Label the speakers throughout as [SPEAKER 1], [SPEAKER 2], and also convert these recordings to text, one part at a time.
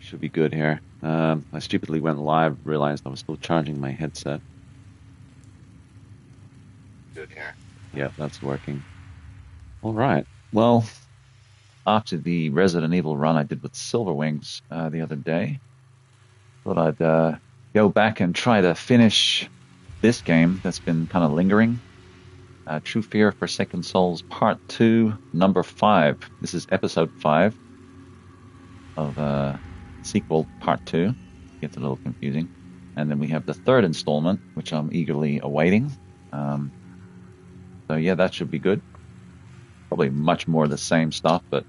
[SPEAKER 1] Should be good here. I stupidly went live, realized I was still charging my headset.
[SPEAKER 2] Good here.
[SPEAKER 1] Yeah, that's working. All right. Well, after the Resident Evil run I did with Silverwings the other day, thought I'd go back and try to finish this game that's been kind of lingering. True Fear Forsaken Souls Part 2, number 5. This is episode 5 of sequel Part 2. Gets a little confusing. And then we have the third installment, which I'm eagerly awaiting. So yeah, that should be good. Probably much more of the same stuff, but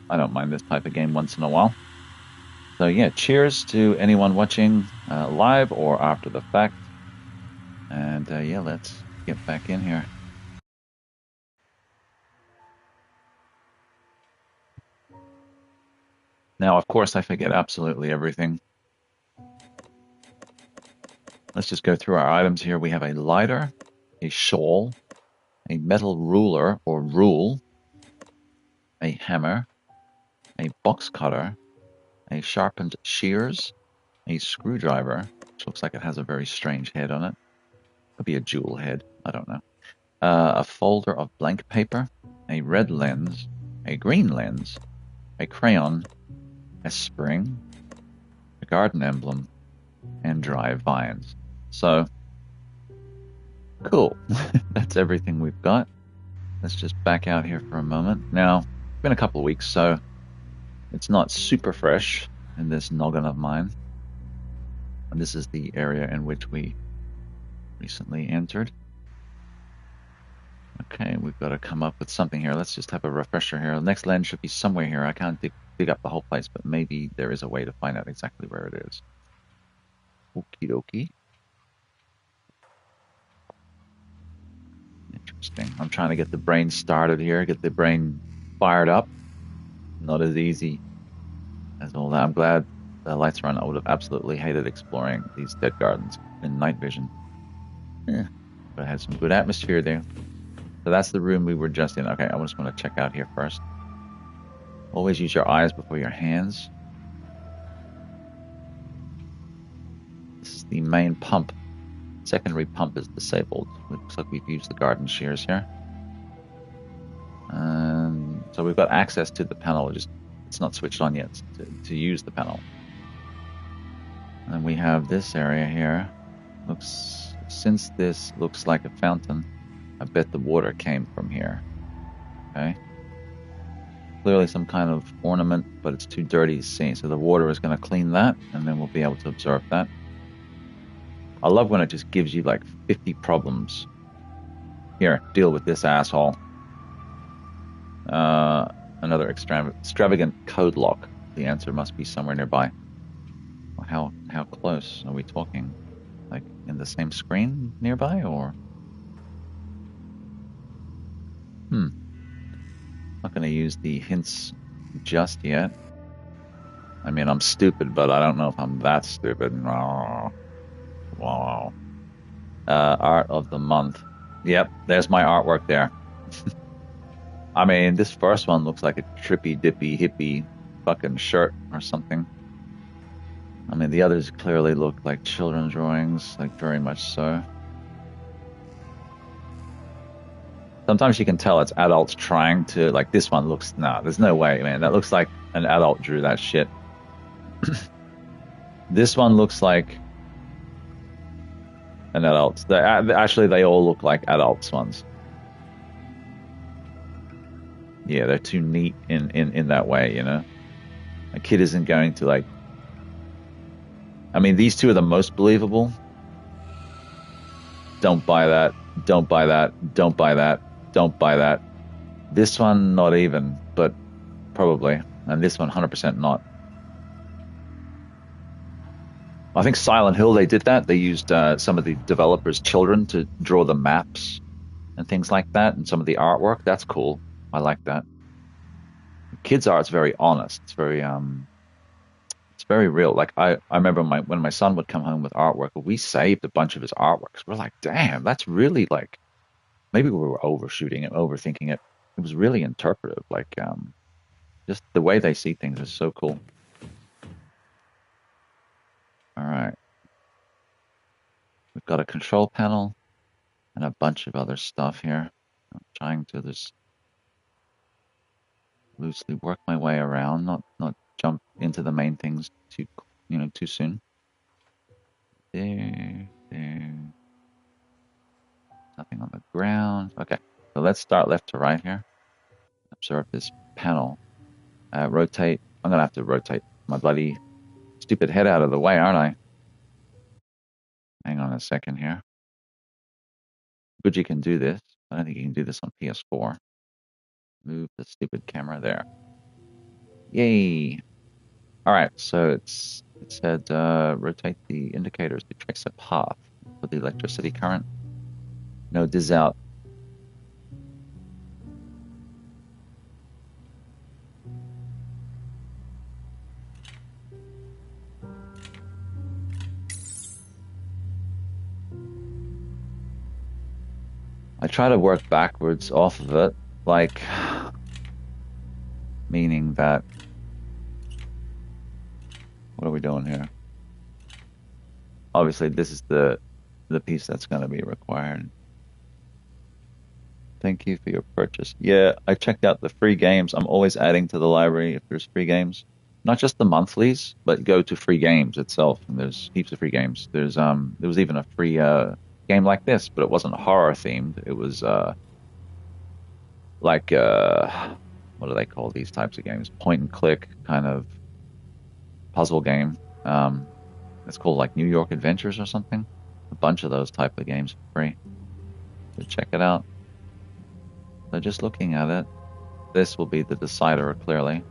[SPEAKER 1] I don't mind this type of game once in a while. So yeah, cheers to anyone watching live or after the fact. And yeah, let's get back in here. Now, of course, I forget absolutely everything. Let's just go through our items here. We have a lighter, a shawl, a metal ruler or rule, a hammer, a box cutter, a sharpened shears, a screwdriver, which looks like it has a very strange head on it. Could be a jewel head, I don't know. A folder of blank paper, a red lens, a green lens, a crayon, a spring, a garden emblem, and dry vines. So, cool. That's everything we've got. Let's just back out here for a moment. Now, it's been a couple of weeks, so it's not super fresh in this noggin of mine. And this is the area in which we recently entered. Okay, we've got to come up with something here. Let's just have a refresher here. The next lens should be somewhere here. I can't dig up the whole place, but maybe there is a way to find out exactly where it is. Okie dokie. Interesting. I'm trying to get the brain started here, get the brain fired up. Not as easy as all that. I'm glad the lights are on. I would have absolutely hated exploring these dead gardens in night vision. Yeah, but it had some good atmosphere there. So that's the room we were just in. Okay, I'm just going to check out here first. Always use your eyes before your hands. This is the main pump. Secondary pump is disabled. Looks like we've used the garden shears here. So we've got access to the panel, just it's not switched on yet to use the panel. And we have this area here. Since this looks like a fountain, I bet the water came from here. Okay. Clearly some kind of ornament, but it's too dirty to see. So the water is going to clean that, and then we'll be able to observe that. I love when it just gives you like 50 problems. Here, deal with this asshole. Another extravagant code lock. The answer must be somewhere nearby. How close are we talking? Like in the same screen nearby, or? Not going to use the hints just yet. I mean, I'm stupid, but I don't know if I'm that stupid. Wow. Art of the month. Yep, there's my artwork there. I mean, this first one looks like a trippy, dippy, hippie fucking shirt or something. I mean, the others clearly look like children's drawings, like very much so. Sometimes you can tell it's adults trying to, like this one looks, nah, there's no way, man. That looks like an adult drew that shit. This one looks like an adult. Actually, they all look like adults ones. Yeah, they're too neat in that way, you know? A kid isn't going to like... I mean, these two are the most believable. Don't buy that. Don't buy that. Don't buy that. Don't buy that. This one, not even, but probably. And this one, 100% not. I think Silent Hill, they did that. They used some of the developers' children to draw the maps and things like that, and some of the artwork. That's cool. I like that. Kids' art's very honest. It's very real. Like I remember when my son would come home with artwork, we saved a bunch of his artworks. We're like, damn, that's really like, maybe we were overshooting it, overthinking it. It was really interpretive. Like, just the way they see things is so cool. All right. We've got a control panel and a bunch of other stuff here. I'm trying to just loosely work my way around, not jump into the main things too soon. There. Nothing on the ground. Okay, so let's start left to right here. Observe this panel. Rotate. I'm gonna have to rotate my bloody stupid head out of the way, aren't I? Hang on a second here. Good, you can do this. I don't think you can do this on PS4. Move the stupid camera there. Yay! All right, so it said rotate the indicators to trace a path for the electricity current. No dis out. I try to work backwards off of it, like meaning that. What are we doing here? Obviously, this is the piece that's going to be required. Thank you for your purchase. Yeah, I checked out the free games. I'm always adding to the library if there's free games. Not just the monthlies, but go to free games itself. And there's heaps of free games. There was even a free game like this, but it wasn't horror themed. It was like what do they call these types of games? Point and click kind of puzzle game. It's called like New York Adventures or something. A bunch of those type of games for free. So check it out. So just looking at it, this will be the decider clearly.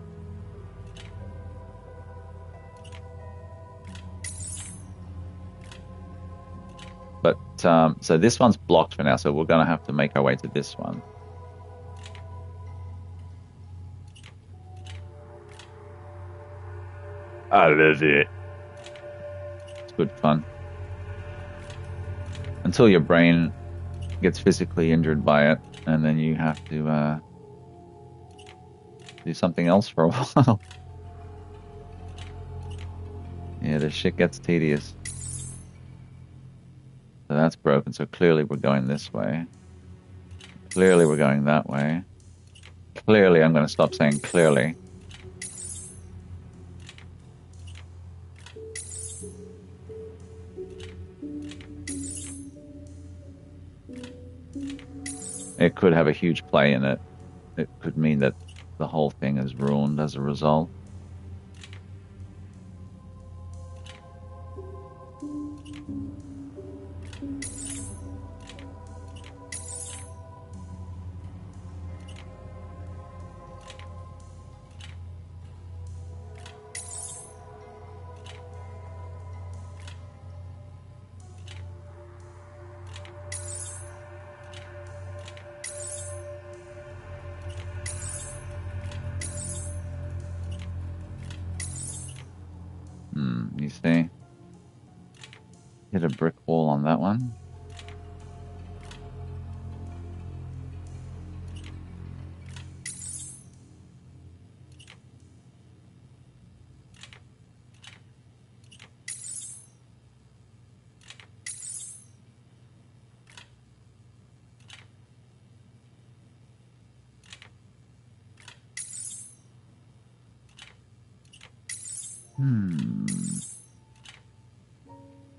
[SPEAKER 1] But so this one's blocked for now, so we're going to have to make our way to this one. I love it. It's good fun. Until your brain gets physically injured by it, and then you have to do something else for a while. Yeah, this shit gets tedious. So that's broken, so clearly we're going this way. Clearly we're going that way. Clearly, I'm going to stop saying clearly. It could have a huge play in it. It could mean that the whole thing is ruined as a result. You see? Hit a brick wall on that one.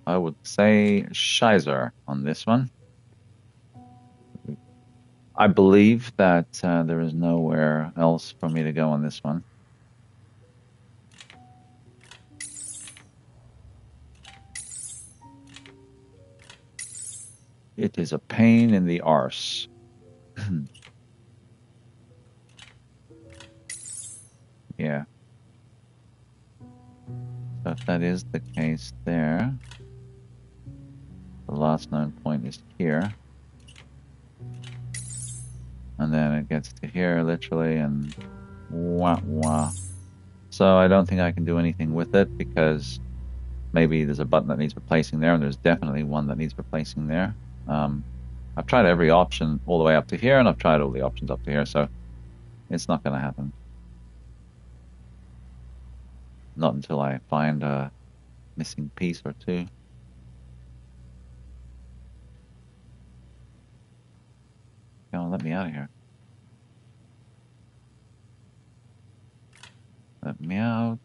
[SPEAKER 1] I would say Shizer on this one. I believe that there is nowhere else for me to go on this one. It is a pain in the arse. Yeah. So if that is the case there, the last known point is here. And then it gets to here, literally, and wah, wah. So I don't think I can do anything with it, because maybe there's a button that needs replacing there, and there's definitely one that needs replacing there. I've tried every option all the way up to here, and I've tried all the options up to here, so it's not going to happen. Not until I find missing piece or two. Come on, let me out of here. Let me out.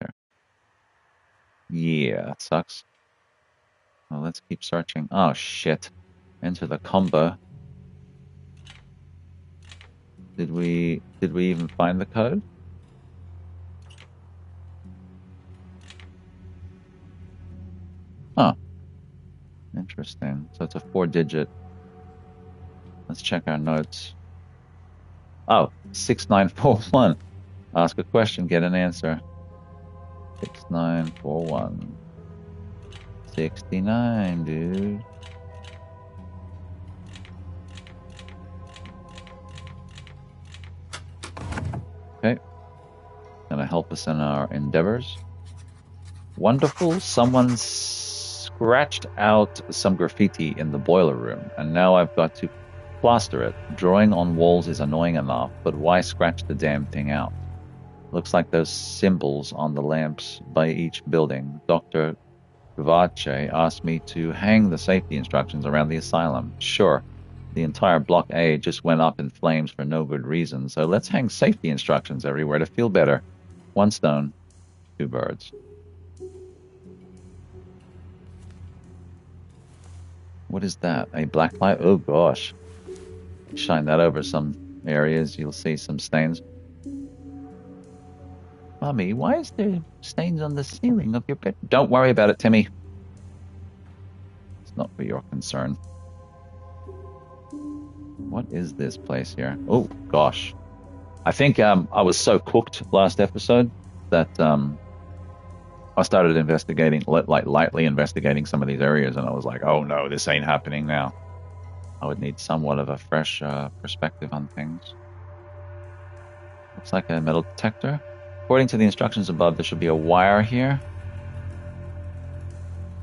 [SPEAKER 1] There. Yeah, that sucks. Well, let's keep searching. Oh, shit. Enter the combo. Did we even find the code? Huh. Interesting. So it's a 4-digit. Let's check our notes. Oh, 6941. Ask a question, get an answer. 6941. 69, dude. Okay. Gonna help us in our endeavors. Wonderful. Someone scratched out some graffiti in the boiler room, and now I've got to plaster it. Drawing on walls is annoying enough, but why scratch the damn thing out? Looks like those symbols on the lamps by each building. Dr. Vache asked me to hang the safety instructions around the asylum. Sure, the entire Block A just went up in flames for no good reason, so let's hang safety instructions everywhere to feel better. 1 stone, 2 birds. What is that? A black light? Oh gosh. Shine that over some areas, you'll see some stains. Mommy, why is there stains on the ceiling of your bed? Don't worry about it, Timmy. It's not for your concern. What is this place here? Oh gosh. I think I was so cooked last episode that I started investigating, like lightly investigating some of these areas, and I was like, oh no, this ain't happening now. I would need somewhat of a fresh perspective on things. Looks like a metal detector. According to the instructions above, there should be a wire here.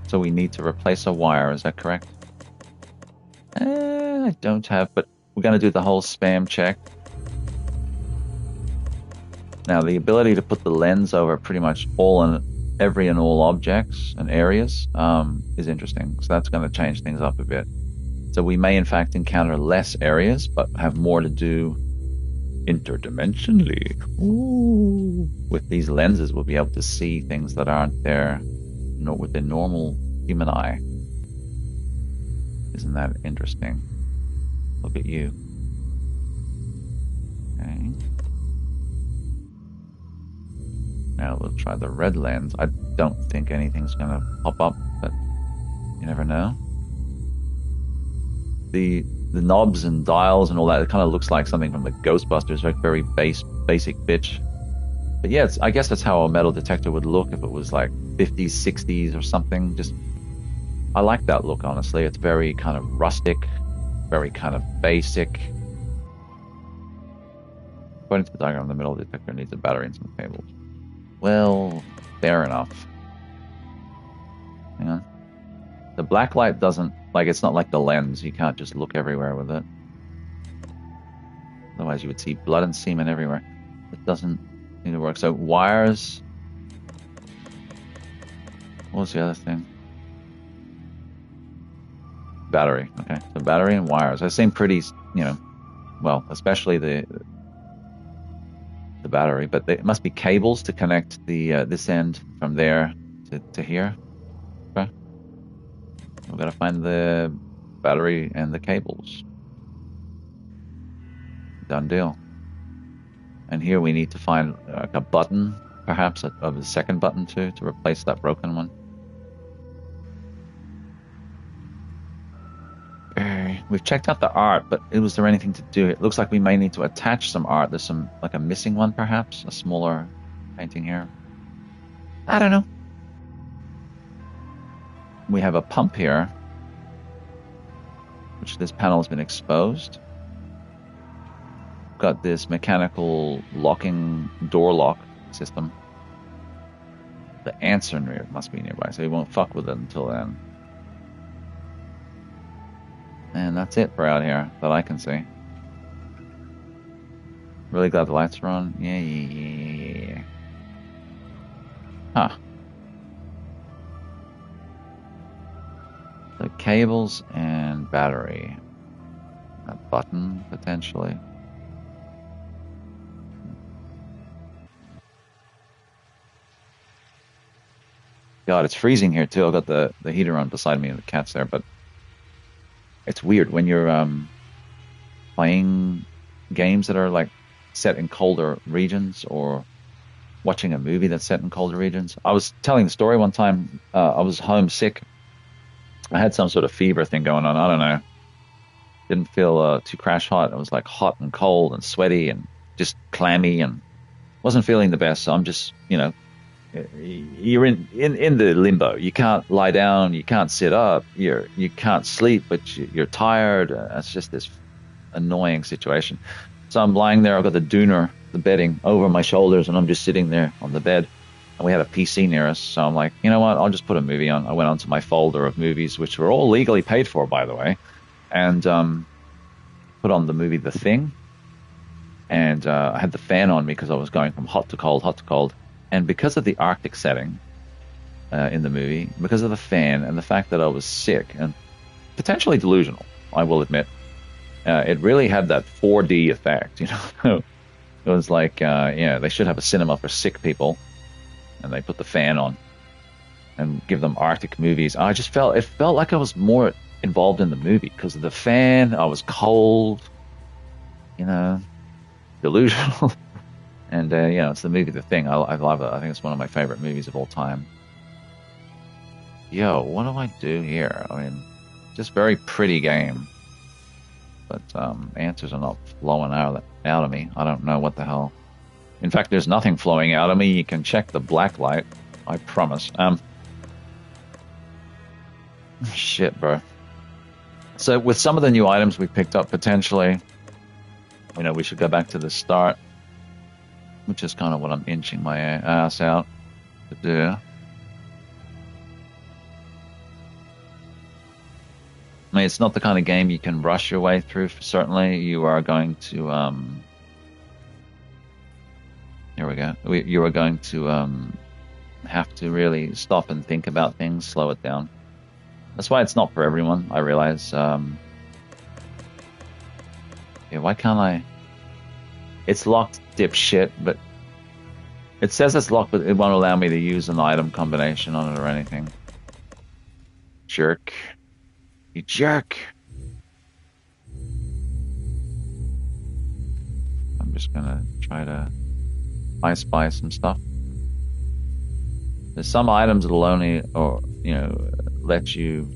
[SPEAKER 1] So we need to replace a wire, is that correct? I don't have, but we're going to do the whole spam check. Now, the ability to put the lens over pretty much all and every and all objects and areas is interesting. So that's going to change things up a bit. So we may, in fact, encounter less areas, but have more to do interdimensionally. Ooh. With these lenses, we'll be able to see things that aren't there with the normal human eye. Isn't that interesting? Look at you. Okay. Now we'll try the red lens. I don't think anything's going to pop up, but you never know. The knobs and dials and all that, it kind of looks like something from the Ghostbusters, like very basic bitch. But yeah, I guess that's how a metal detector would look if it was like 50s, 60s or something. Just, I like that look, honestly. It's very kind of rustic, very kind of basic. According to the diagram, the metal detector needs a battery and some cables. Well, fair enough. Hang on. The black light doesn't, like, it's not like the lens. You can't just look everywhere with it. Otherwise, you would see blood and semen everywhere. It doesn't seem to work. So, wires. What was the other thing? Battery. Okay. So, battery and wires. They seem pretty, well, especially the battery, but it must be cables to connect the this end from there to here. Okay. We've got to find the battery and the cables. Done deal. And here we need to find a button, perhaps, of the second button too, to replace that broken one. We've checked out the art, but was there anything to do? It looks like we may need to attach some art. There's some, like a missing one, perhaps? A smaller painting here. I don't know. We have a pump here, which this panel has been exposed. Got this mechanical locking door lock system. The answer must be nearby, so we won't fuck with it until then. And that's it for out here that I can see. Really glad the lights are on. Yeah. Huh. cables and battery. A button, potentially. God, it's freezing here too. I've got the heater on beside me and the cat's there, but it's weird when you're playing games that are like set in colder regions or watching a movie that's set in colder regions. I was telling the story one time. I was homesick. I had some sort of fever thing going on. I don't know. Didn't feel too crash hot. It was like hot and cold and sweaty and just clammy and wasn't feeling the best. So I'm just, you're in the limbo. You can't lie down. You can't sit up. You can't sleep, but you're tired. It's just this annoying situation. So I'm lying there. I've got the dooner, the bedding over my shoulders, and I'm just sitting there on the bed. And we had a PC near us, so I'm like, you know what? I'll just put a movie on. I went onto my folder of movies, which were all legally paid for, by the way, and put on the movie The Thing. And I had the fan on because I was going from hot to cold, hot to cold. And because of the Arctic setting in the movie, because of the fan and the fact that I was sick and potentially delusional, I will admit, it really had that 4D effect. It was like, they should have a cinema for sick people, and they put the fan on and give them Arctic movies. I just felt like I was more involved in the movie because of the fan. I was cold, delusional. And, it's the movie The Thing. I love it. I think it's one of my favorite movies of all time. Yo, what do I do here? I mean, just very pretty game. But answers are not flowing out of me. I don't know what the hell. In fact, there's nothing flowing out of me. You can check the black light. I promise. Shit, bro. So with some of the new items we picked up, potentially, we should go back to the start, which is kind of what I'm inching my ass out to do. I mean, it's not the kind of game you can rush your way through. Certainly, you are going to. Here we go. You are going to have to really stop and think about things, slow it down. That's why it's not for everyone. I realize. Why can't I? It's locked, dipshit, but it says it's locked, but it won't allow me to use an item combination on it or anything. Jerk. You jerk. I'm just gonna try to I spy some stuff. There's some items that'll only, let you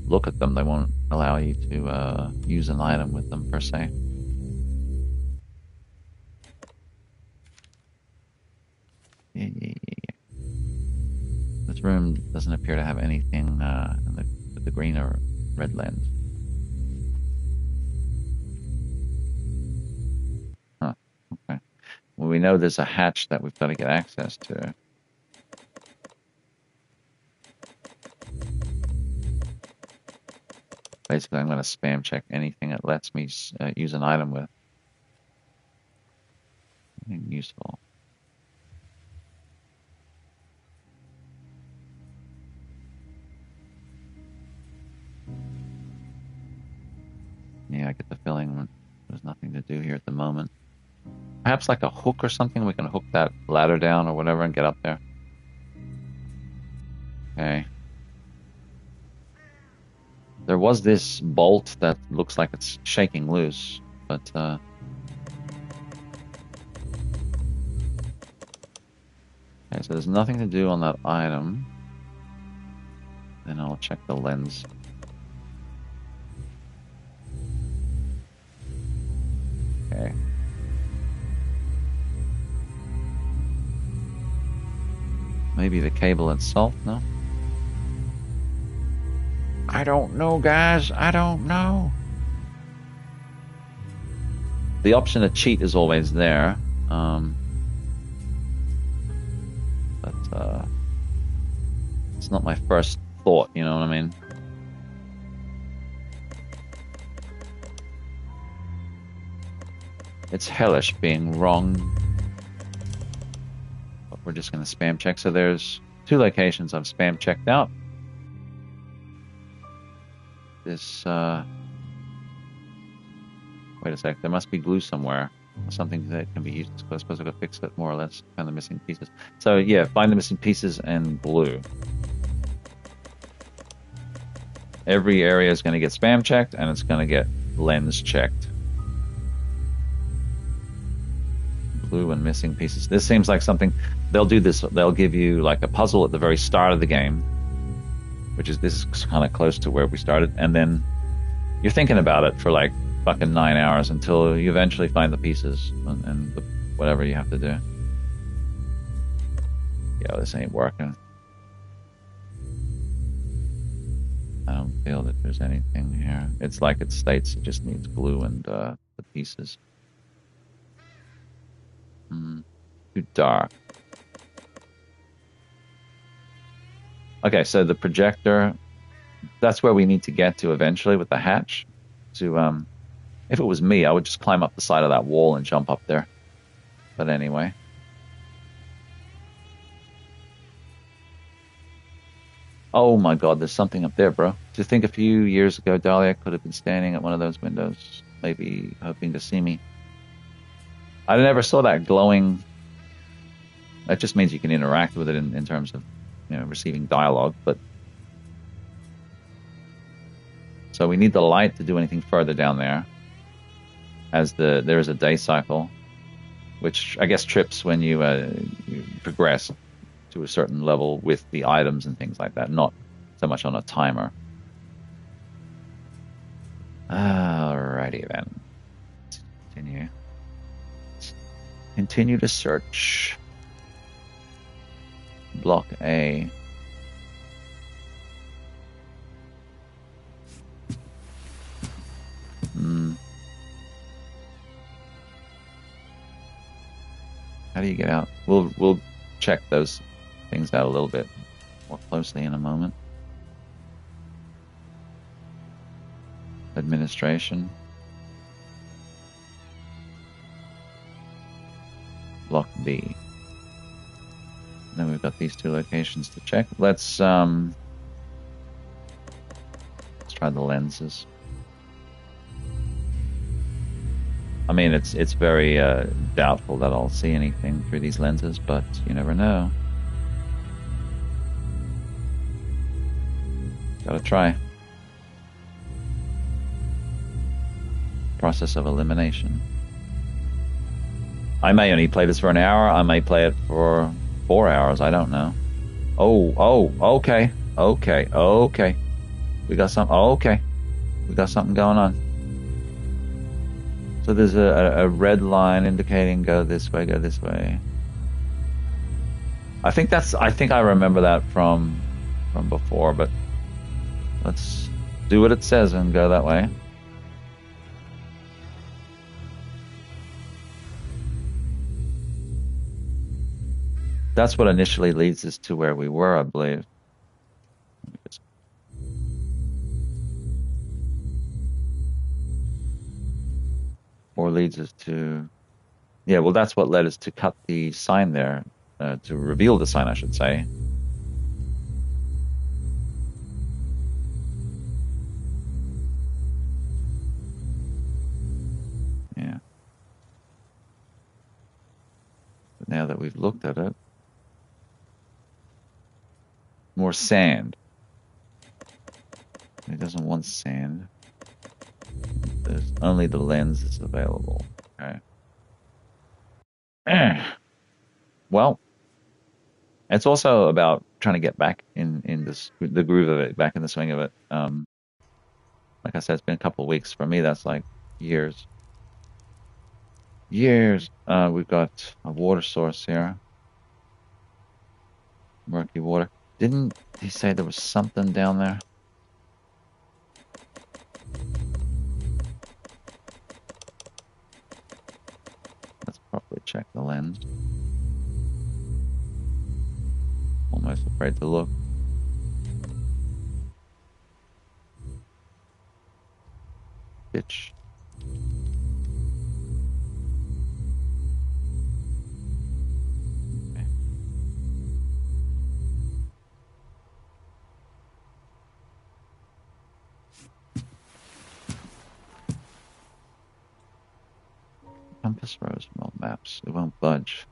[SPEAKER 1] look at them. They won't allow you to use an item with them per se. Yeah. This room doesn't appear to have anything with the green or red lens. Huh. Okay. Well, we know there's a hatch that we've got to get access to. Basically, I'm going to spam check anything that lets me use an item with. Anything useful. Yeah, I get the feeling there's nothing to do here at the moment. Perhaps like a hook or something. We can hook that ladder down or whatever and get up there. Okay. There was this bolt that looks like it's shaking loose, but okay, so there's nothing to do on that item. Then I'll check the lens. Okay. Maybe the cable itself, no? I don't know, guys. I don't know. The option to cheat is always there. But it's not my first thought, you know what I mean? It's hellish being wrong. But we're just going to spam check. So there's 2 locations I've spam checked out. this, wait a sec, there must be glue somewhere. Something that can be used. I suppose I've got to fix it more or less. Find the missing pieces. So yeah, find the missing pieces and glue. Every area is going to get spam checked, and it's going to get lens checked. Glue and missing pieces. This seems like something they'll do. This they'll give you like a puzzle at the very start of the game, which is this is kind of close to where we started, and then you're thinking about it for like fucking 9 hours until you eventually find the pieces and whatever you have to do. Yeah, this ain't working. I don't feel that there's anything here. It's like it states it just needs glue and the pieces. Too dark. Okay, so the projector, that's where we need to get to eventually with the hatch. To if it was me, I would just climb up the side of that wall and jump up there. But anyway. Oh my god, there's something up there, bro. Do you think a few years ago Dahlia could have been standing at one of those windows, maybe hoping to see me? I never saw that glowing. That just means you can interact with it in terms of, you know, receiving dialogue, but so we need the light to do anything further down there, as there is a day cycle, which I guess trips when you progress to a certain level with the items and things like that, not so much on a timer. Alrighty then. Let's continue. Continue to search. Block A. How do you get out? We'll check those things out a little bit more closely in a moment. Administration. Block B. Then we've got these two locations to check. Let's try the lenses. I mean, it's very doubtful that I'll see anything through these lenses, but you never know. Gotta try. Process of elimination. I may only play this for an hour. I may play it for 4 hours. I don't know. Oh, okay. We got some. Okay, we got something going on. So there's a red line indicating go this way, go this way. I think I remember that from before, but let's do what it says and go that way. That's what initially leads us to where we were, I believe. Or leads us to... Yeah, well, that's what led us to cut the sign there. To reveal the sign, I should say. Yeah. But now that we've looked at it... More sand. It doesn't want sand. There's only the lens that's available. Okay. Well, it's also about trying to get back in the groove of it, back in the swing of it. Like I said, it's been a couple of weeks. For me, that's like years. Years. We've got a water source here. Murky water. Didn't he say there was something down there? Let's properly check the lens. Almost afraid to look. Bitch. Crossroads from all maps. It won't budge.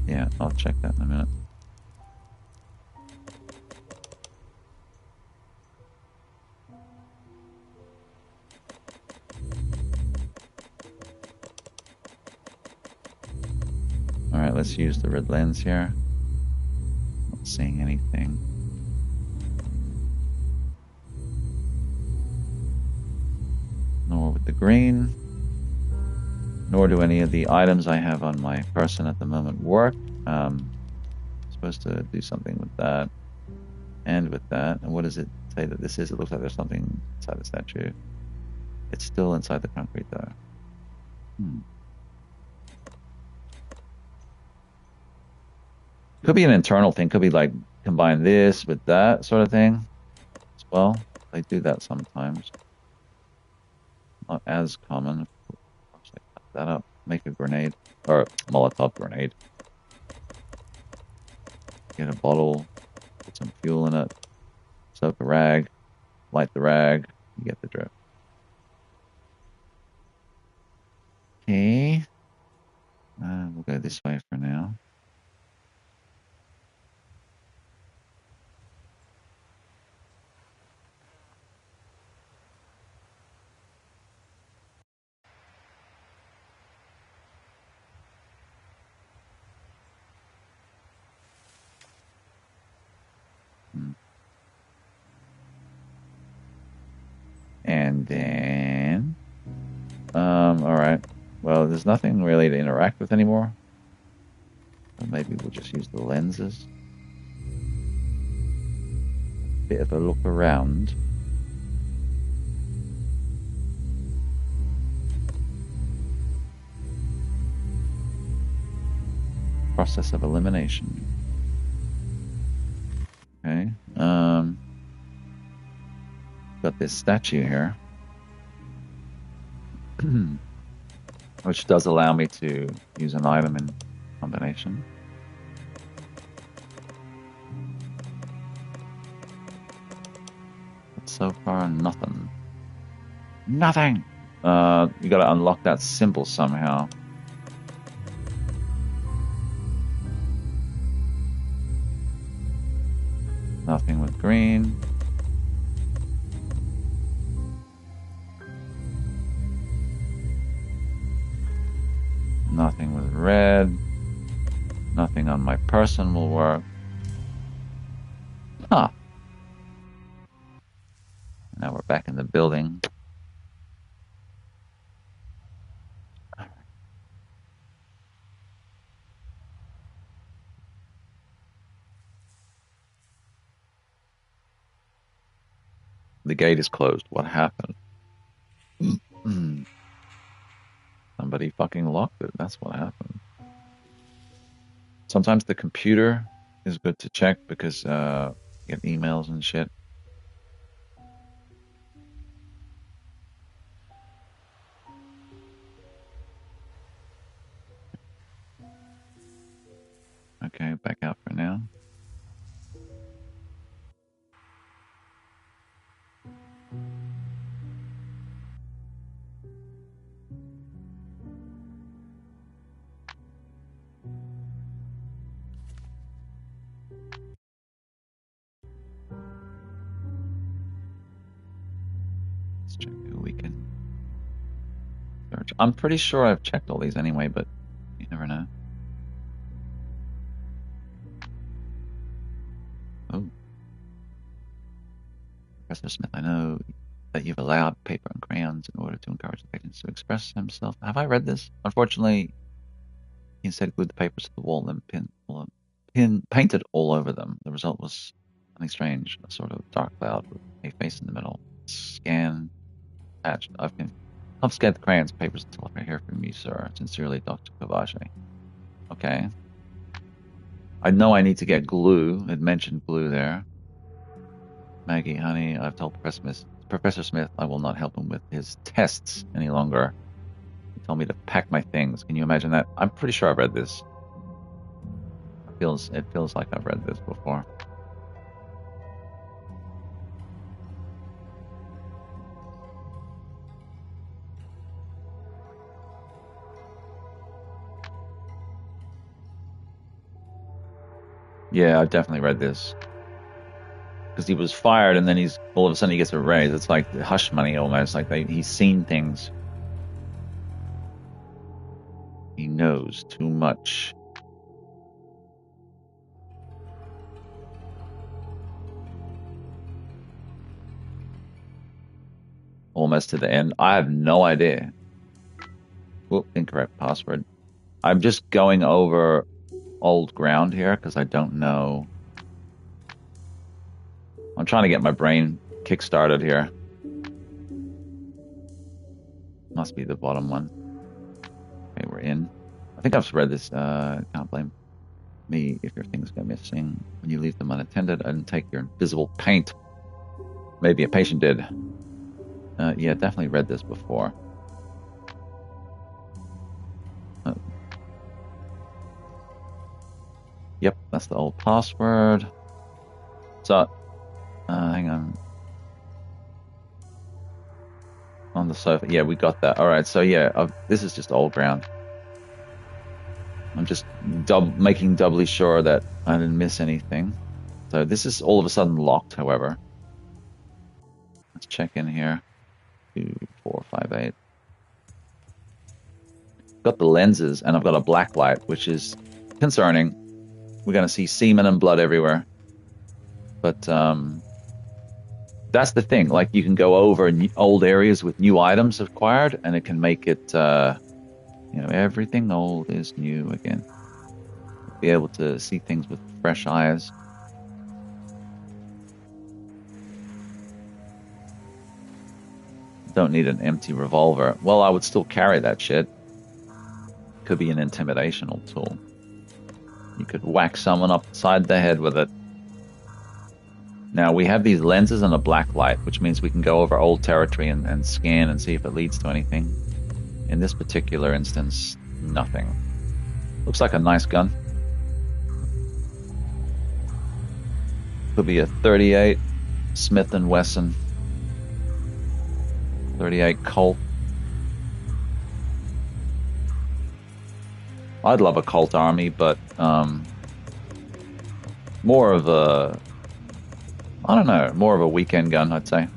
[SPEAKER 1] Yeah, I'll check that in a minute. Alright, let's use the red lens here. Not seeing anything. Nor with the green. Nor do any of the items I have on my person at the moment work. Supposed to do something with that. And with that. And what does it say that this is? It looks like there's something inside the statue. It's still inside the concrete though. Could be an internal thing. Could be like combine this with that sort of thing as well. They do that sometimes. Not as common. Cut that up. Make a grenade. Or a Molotov grenade. Get a bottle. Put some fuel in it. Soak a rag. Light the rag. You get the drift. Okay. We'll go this way for now. And then, all right. Well, there's nothing really to interact with anymore. So maybe we'll just use the lenses. Bit of a look around. Process of elimination. Okay. Got this statue here, which does allow me to use an item in combination. But so far, nothing. Nothing! You gotta unlock that symbol somehow. Nothing with green. Nothing with red. Nothing on my person will work. Huh. Now we're back in the building. The gate is closed. What happened? Somebody fucking locked it. That's what happened. Sometimes the computer is good to check because you get emails and shit. Okay, back out for now. Let's check who we can search. I'm pretty sure I've checked all these anyway, but you never know. Oh. Professor Smith, I know that you've allowed paper and crayons in order to encourage the patient to express himself. Have I read this? Unfortunately, he instead glued the papers to the wall and painted all over them. The result was something strange, a sort of dark cloud with a face in the middle. Scan patched. I've confiscated the crayons and papers until I hear from you, sir. Sincerely, Dr. Kovache. Okay. I know I need to get glue. It mentioned glue there. Maggie, honey, I've told Professor Smith I will not help him with his tests any longer. He told me to pack my things. Can you imagine that? I'm pretty sure I've read this. It feels like I've read this before. Yeah, I definitely read this. Because he was fired and then he's all of a sudden he gets a raise. It's like hush money almost. Like he's seen things. He knows too much. Almost to the end. I have no idea. Whoop, incorrect password. I'm just going over old ground here because I don't know. I'm trying to get my brain kick-started here. Must be the bottom one. Okay, we're in. I think I've read this. Can't blame me if your things go missing when you leave them unattended and take your invisible paint. Maybe a patient did. Yeah, definitely read this before. Yep, that's the old password. So, hang on. On the sofa. Yeah, we got that. All right, so yeah, this is just old ground. I'm just making doubly sure that I didn't miss anything. So this is all of a sudden locked, however. Let's check in here. 2, 4, 5, 8. Got the lenses, and I've got a black light, which is concerning. We're going to see semen and blood everywhere. But that's the thing. Like, you can go over old areas with new items acquired, and it can make it, everything old is new again. Be able to see things with fresh eyes. Don't need an empty revolver. Well, I would still carry that shit. Could be an intimidational tool. You could whack someone upside the head with it. Now, we have these lenses and a black light, which means we can go over old territory and scan and see if it leads to anything. In this particular instance, nothing. Looks like a nice gun. Could be a 38 Smith & Wesson. 38 Colt. I'd love a Colt Army, but more of a, I don't know, more of a weekend gun, I'd say.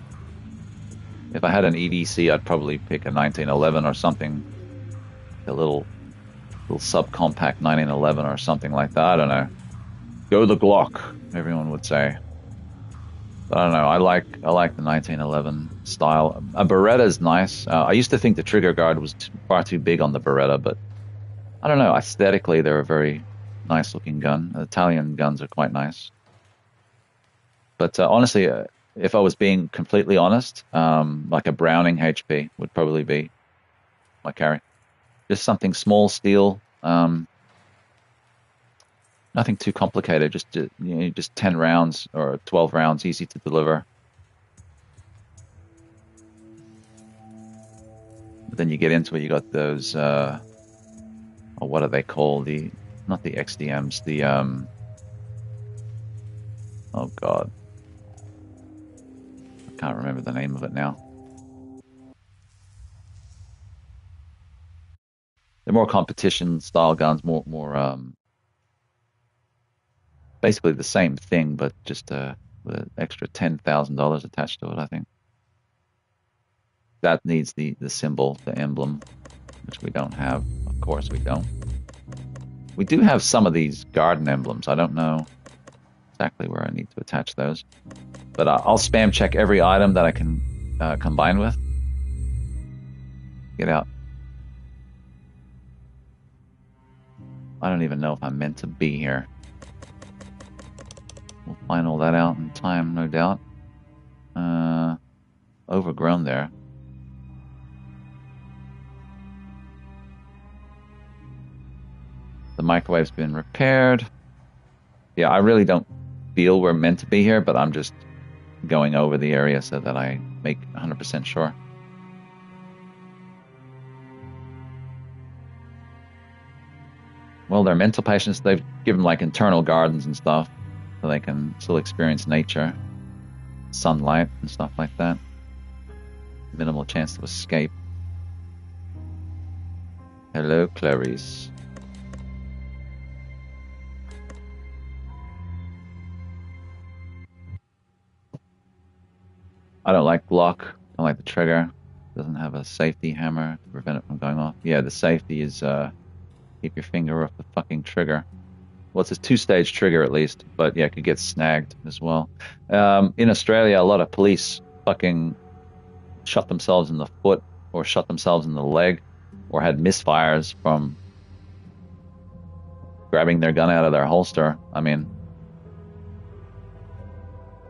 [SPEAKER 1] If I had an EDC, I'd probably pick a 1911 or something, a little subcompact 1911 or something like that. I don't know. Go the Glock, everyone would say. But I don't know. I like the 1911 style. A Beretta is nice. I used to think the trigger guard was far too big on the Beretta, but I don't know. Aesthetically, they're a very nice looking gun. Italian guns are quite nice. But honestly, if I was being completely honest, like a Browning HP would probably be my carry. Just something small, steel. Nothing too complicated. Just 10 rounds or 12 rounds, easy to deliver. But then you get into it, you got those. What are they called? Not the XDMs. The oh god, I can't remember the name of it now. They're more competition style guns, more basically the same thing, but just with an extra $10,000 attached to it. I think that needs the symbol, the emblem, which we don't have. Of course, we don't. We do have some of these garden emblems. I don't know exactly where I need to attach those, but I'll spam check every item that I can combine with. Get out. I don't even know if I'm meant to be here. We'll find all that out in time, no doubt. Overgrown there. The microwave's been repaired. Yeah, I really don't feel we're meant to be here, but I'm just going over the area so that I make 100% sure. Well, they're mental patients. They've given like internal gardens and stuff so they can still experience nature, sunlight and stuff like that. Minimal chance to escape. Hello, Clarice. I don't like Glock. I don't like the trigger. Doesn't have a safety hammer to prevent it from going off. Yeah, the safety is keep your finger off the fucking trigger. Well, it's a two-stage trigger at least, but yeah, it could get snagged as well. In Australia, a lot of police fucking shot themselves in the foot or shot themselves in the leg or had misfires from grabbing their gun out of their holster. I mean,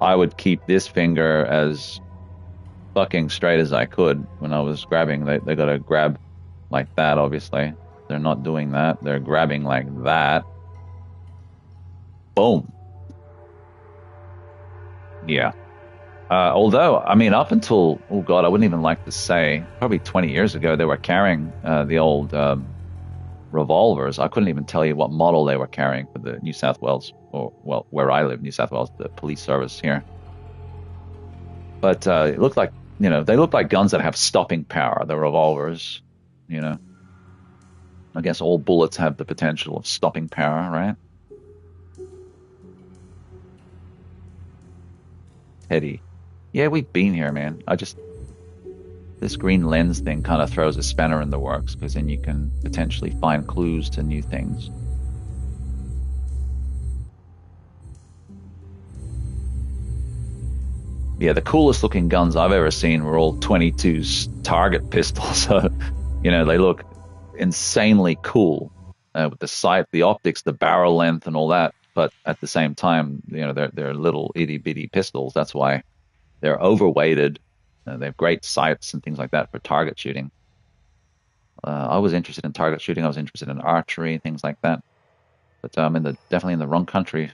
[SPEAKER 1] I would keep this finger as fucking straight as I could when I was grabbing. They got to grab like that, obviously. They're not doing that. They're grabbing like that. Boom. Yeah. Although, I mean, up until, oh God, I wouldn't even like to say, probably 20 years ago, they were carrying the old revolvers. I couldn't even tell you what model they were carrying for the New South Wales, or, well, where I live, New South Wales, the police service here. But it looked like, you know, they look like guns that have stopping power, the revolvers, you know. I guess all bullets have the potential of stopping power, right? Teddy. Yeah, we've been here, man. This green lens thing kind of throws a spanner in the works, because then you can potentially find clues to new things. Yeah, the coolest looking guns I've ever seen were all 22 target pistols. So, you know, they look insanely cool with the sight, the optics, the barrel length, and all that. But at the same time, you know, they're little itty bitty pistols. That's why they're overweighted. They have great sights and things like that for target shooting. I was interested in target shooting. I was interested in archery, things like that. But I'm definitely in the wrong country.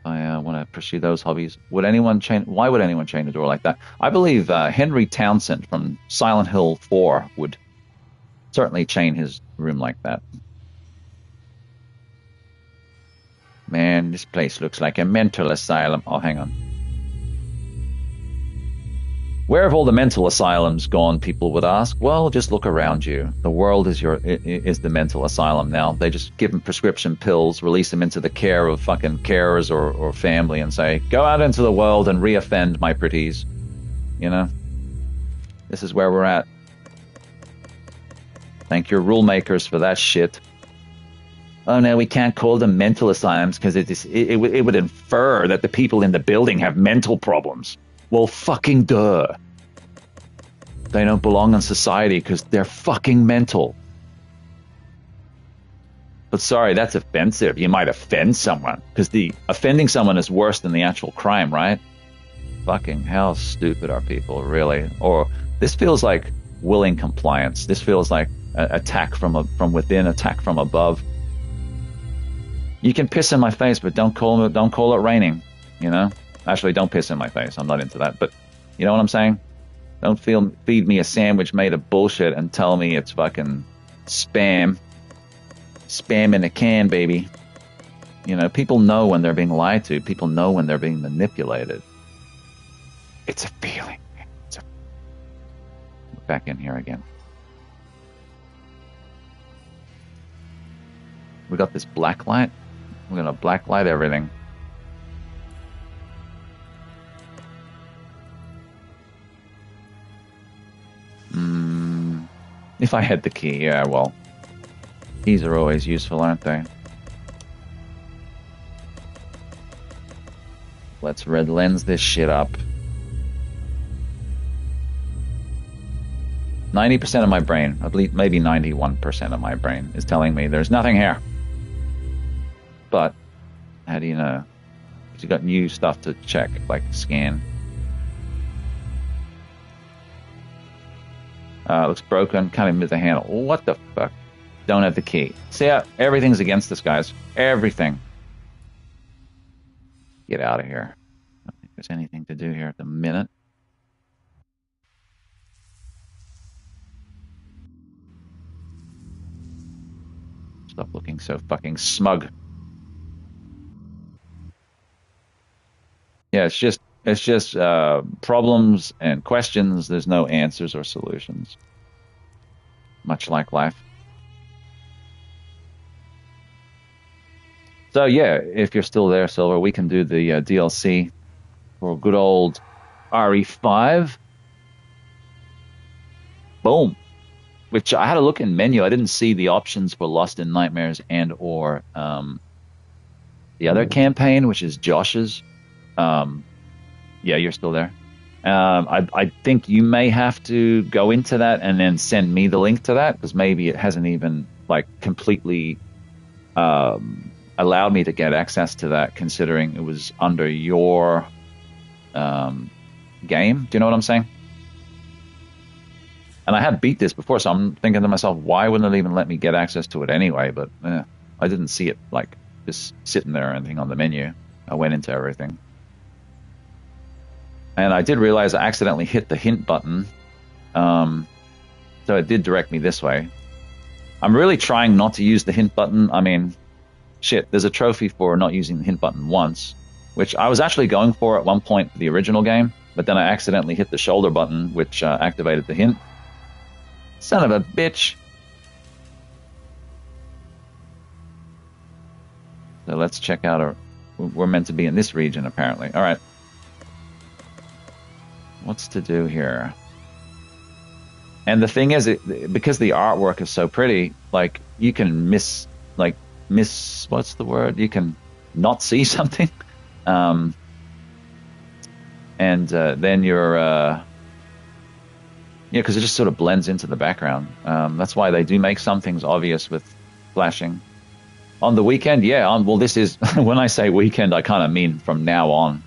[SPEAKER 1] I want to pursue those hobbies. Would anyone chain? Why would anyone chain a door like that? I believe Henry Townsend from Silent Hill 4 would certainly chain his room like that. Man, this place looks like a mental asylum. Oh, hang on. Where have all the mental asylums gone, people would ask. Well, just look around you. The world is the mental asylum now. They just give them prescription pills, release them into the care of fucking carers or family, and say, go out into the world and reoffend, my pretties. You know? This is where we're at. Thank your rule makers for that shit. Oh no, we can't call them mental asylums because it would infer that the people in the building have mental problems. Well, fucking duh. They don't belong in society because they're fucking mental. But sorry, that's offensive. You might offend someone because the offending someone is worse than the actual crime, right? Fucking how stupid are people, really? Or this feels like willing compliance. This feels like attack from within, attack from above. You can piss in my face, but don't call it raining, you know? Actually, don't piss in my face. I'm not into that. But you know what I'm saying? Don't feed me a sandwich made of bullshit and tell me it's fucking spam. Spam in a can, baby. You know, people know when they're being lied to. People know when they're being manipulated. It's a feeling. Back in here again. We got this black light. We're going to black light everything. If I had the key, yeah, well, keys are always useful, aren't they? Let's red lens this shit up. 90% of my brain, I believe maybe 91% of my brain is telling me there's nothing here. But how do you know? Because you got new stuff to check, like scan. Looks broken. Can't even move the handle. What the fuck? Don't have the key. See how everything's against us, guys. Everything. Get out of here. I don't think there's anything to do here at the minute. Stop looking so fucking smug. Yeah, it's just problems and questions. There's no answers or solutions. Much like life. So yeah, if you're still there, Silver, we can do the DLC. for a good old RE5. Boom. Which I had a look in menu. I didn't see the options for Lost in Nightmares and or the other campaign, which is Josh's. Yeah, you're still there. I think you may have to go into that and then send me the link to that, because maybe it hasn't even like completely allowed me to get access to that, considering it was under your game. Do you know what I'm saying? And I had beat this before, so I'm thinking to myself, why wouldn't it even let me get access to it anyway? But I didn't see it like just sitting there or anything on the menu. I went into everything. And I did realize I accidentally hit the hint button. So it did direct me this way. I'm really trying not to use the hint button. I mean, shit, there's a trophy for not using the hint button once, which I was actually going for at one point for the original game, but then I accidentally hit the shoulder button, which activated the hint. Son of a bitch. So let's check out we're meant to be in this region, apparently. All right. What's to do here? And the thing is, because the artwork is so pretty, like, you can miss, what's the word? You can not see something. And then you're, yeah, because it just sort of blends into the background. That's why they do make some things obvious with flashing. On the weekend, yeah. Well, this is, when I say weekend, I kind of mean from now on.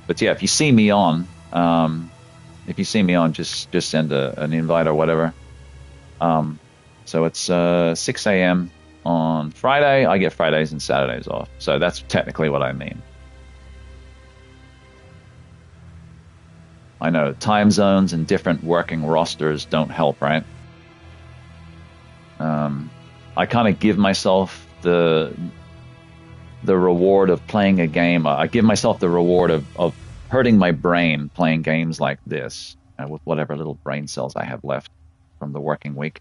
[SPEAKER 1] But yeah, if you see me on, just send an invite or whatever. So it's 6 a.m. on Friday. I get Fridays and Saturdays off. So that's technically what I mean. I know time zones and different working rosters don't help, right? I kind of give myself the reward of playing a game. I give myself the reward of hurting my brain playing games like this with whatever little brain cells I have left from the working week.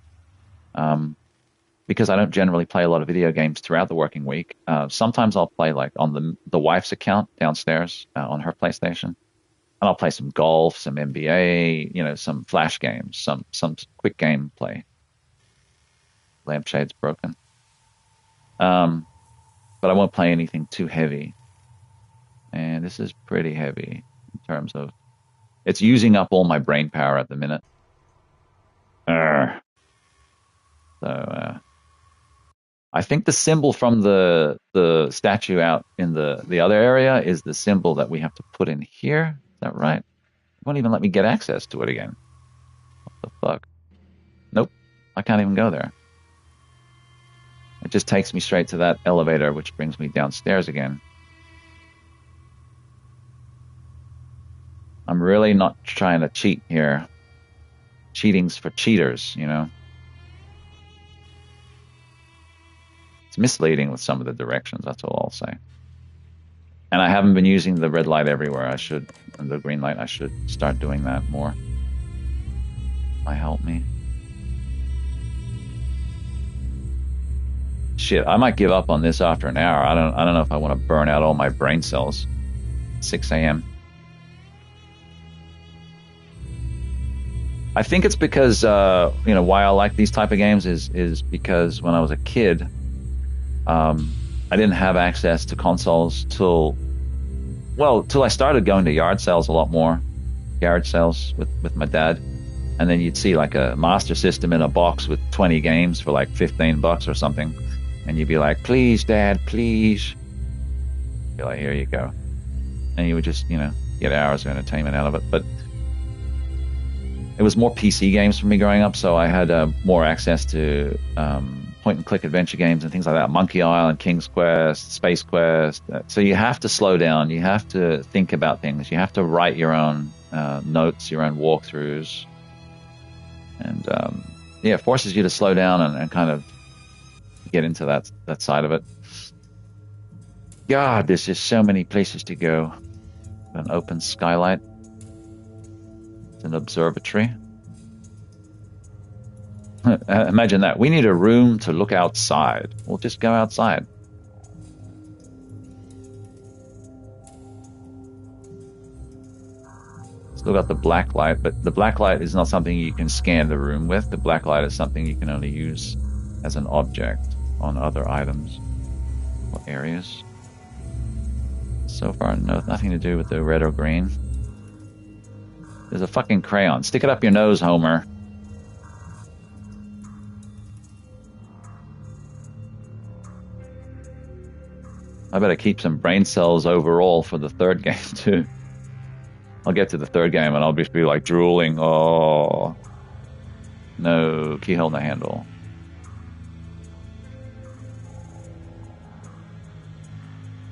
[SPEAKER 1] Because I don't generally play a lot of video games throughout the working week. Sometimes I'll play like on the wife's account downstairs on her PlayStation. And I'll play some golf, some NBA, some flash games, some quick game play. Lampshade's broken. But I won't play anything too heavy. And this is pretty heavy in terms of, it's using up all my brain power at the minute. So I think the symbol from the statue out in the other area is the symbol that we have to put in here. Is that right? It won't even let me get access to it again. What the fuck? Nope. I can't even go there. It just takes me straight to that elevator, which brings me downstairs again. I'm really not trying to cheat here. Cheating's for cheaters, It's misleading with some of the directions, that's all I'll say. And I haven't been using the red light everywhere. I should, and the green light, I should start doing that more. Might help me. Shit, I might give up on this after an hour. I don't know if I want to burn out all my brain cells. 6 a.m. I think it's because why I like these type of games is because when I was a kid, I didn't have access to consoles till I started going to yard sales a lot more, garage sales with my dad, and then you'd see like a Master System in a box with 20 games for like $15 or something. And you'd be like, please, Dad, please. Be like, here you go. And you would just, get hours of entertainment out of it. But it was more PC games for me growing up, so I had more access to point-and-click adventure games and things like that. Monkey Island, King's Quest, Space Quest. So you have to slow down. You have to think about things. You have to write your own notes, your own walkthroughs. And, it forces you to slow down and kind of get into that side of it. God, there's just so many places to go. An open skylight. It's an observatory. Imagine that. We need a room to look outside. We'll just go outside. Still got the black light, but the black light is not something you can scan the room with. The black light is something you can only use as an object on other items or areas. So far, nothing to do with the red or green. There's a fucking crayon. Stick it up your nose, Homer. I better keep some brain cells overall for the third game, too. I'll get to the third game and I'll just be like drooling. Oh. No, keyhole in the handle.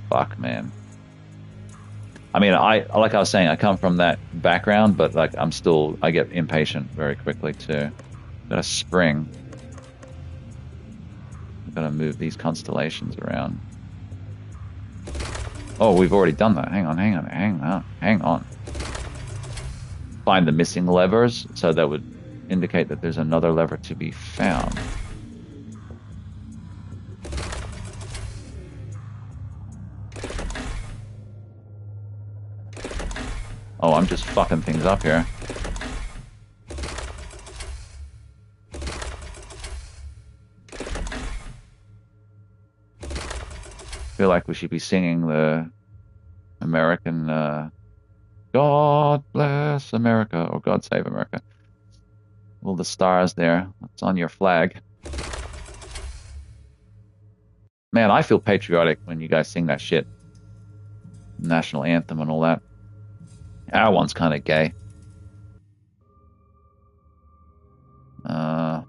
[SPEAKER 1] Fuck, man. I mean, like I was saying, I come from that background, but like I get impatient very quickly too. Got a spring. I've got to move these constellations around. Oh, we've already done that. Hang on. Find the missing levers, so that would indicate that there's another lever to be found. Oh, I'm just fucking things up here. Feel like we should be singing the American God bless America or God save America. All the stars there. It's on your flag. Man, I feel patriotic when you guys sing that shit. National anthem and all that. Our one's kind of gay. Come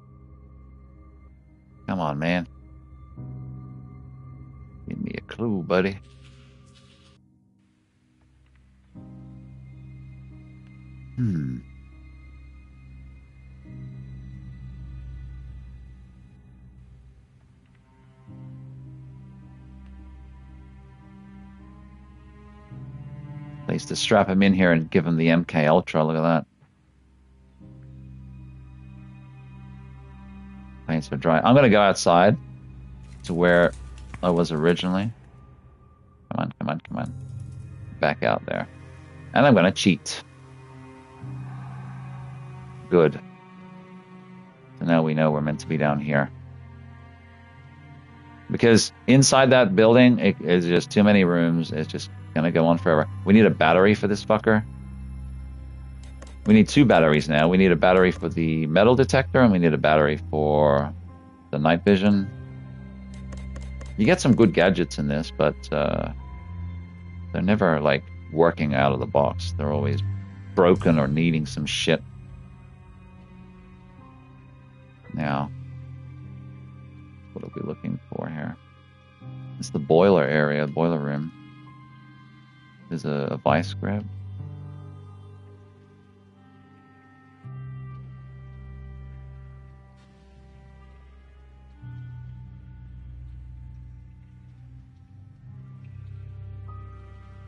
[SPEAKER 1] on, man. Give me a clue, buddy. Place to strap him in here and give him the MK Ultra. Look at that. Paints are dry. I'm gonna go outside to where I was originally. Come on. Back out there. And I'm gonna cheat. Good. So now we know we're meant to be down here. Because inside that building, it's just too many rooms. It's just gonna go on forever. We need a battery for this fucker. We need 2 batteries now. We need a battery for the metal detector, and we need a battery for the night vision. You get some good gadgets in this, but they're never like working out of the box. They're always broken or needing some shit. Now, what are we looking for here? It's the boiler area, boiler room. There's a vice grab.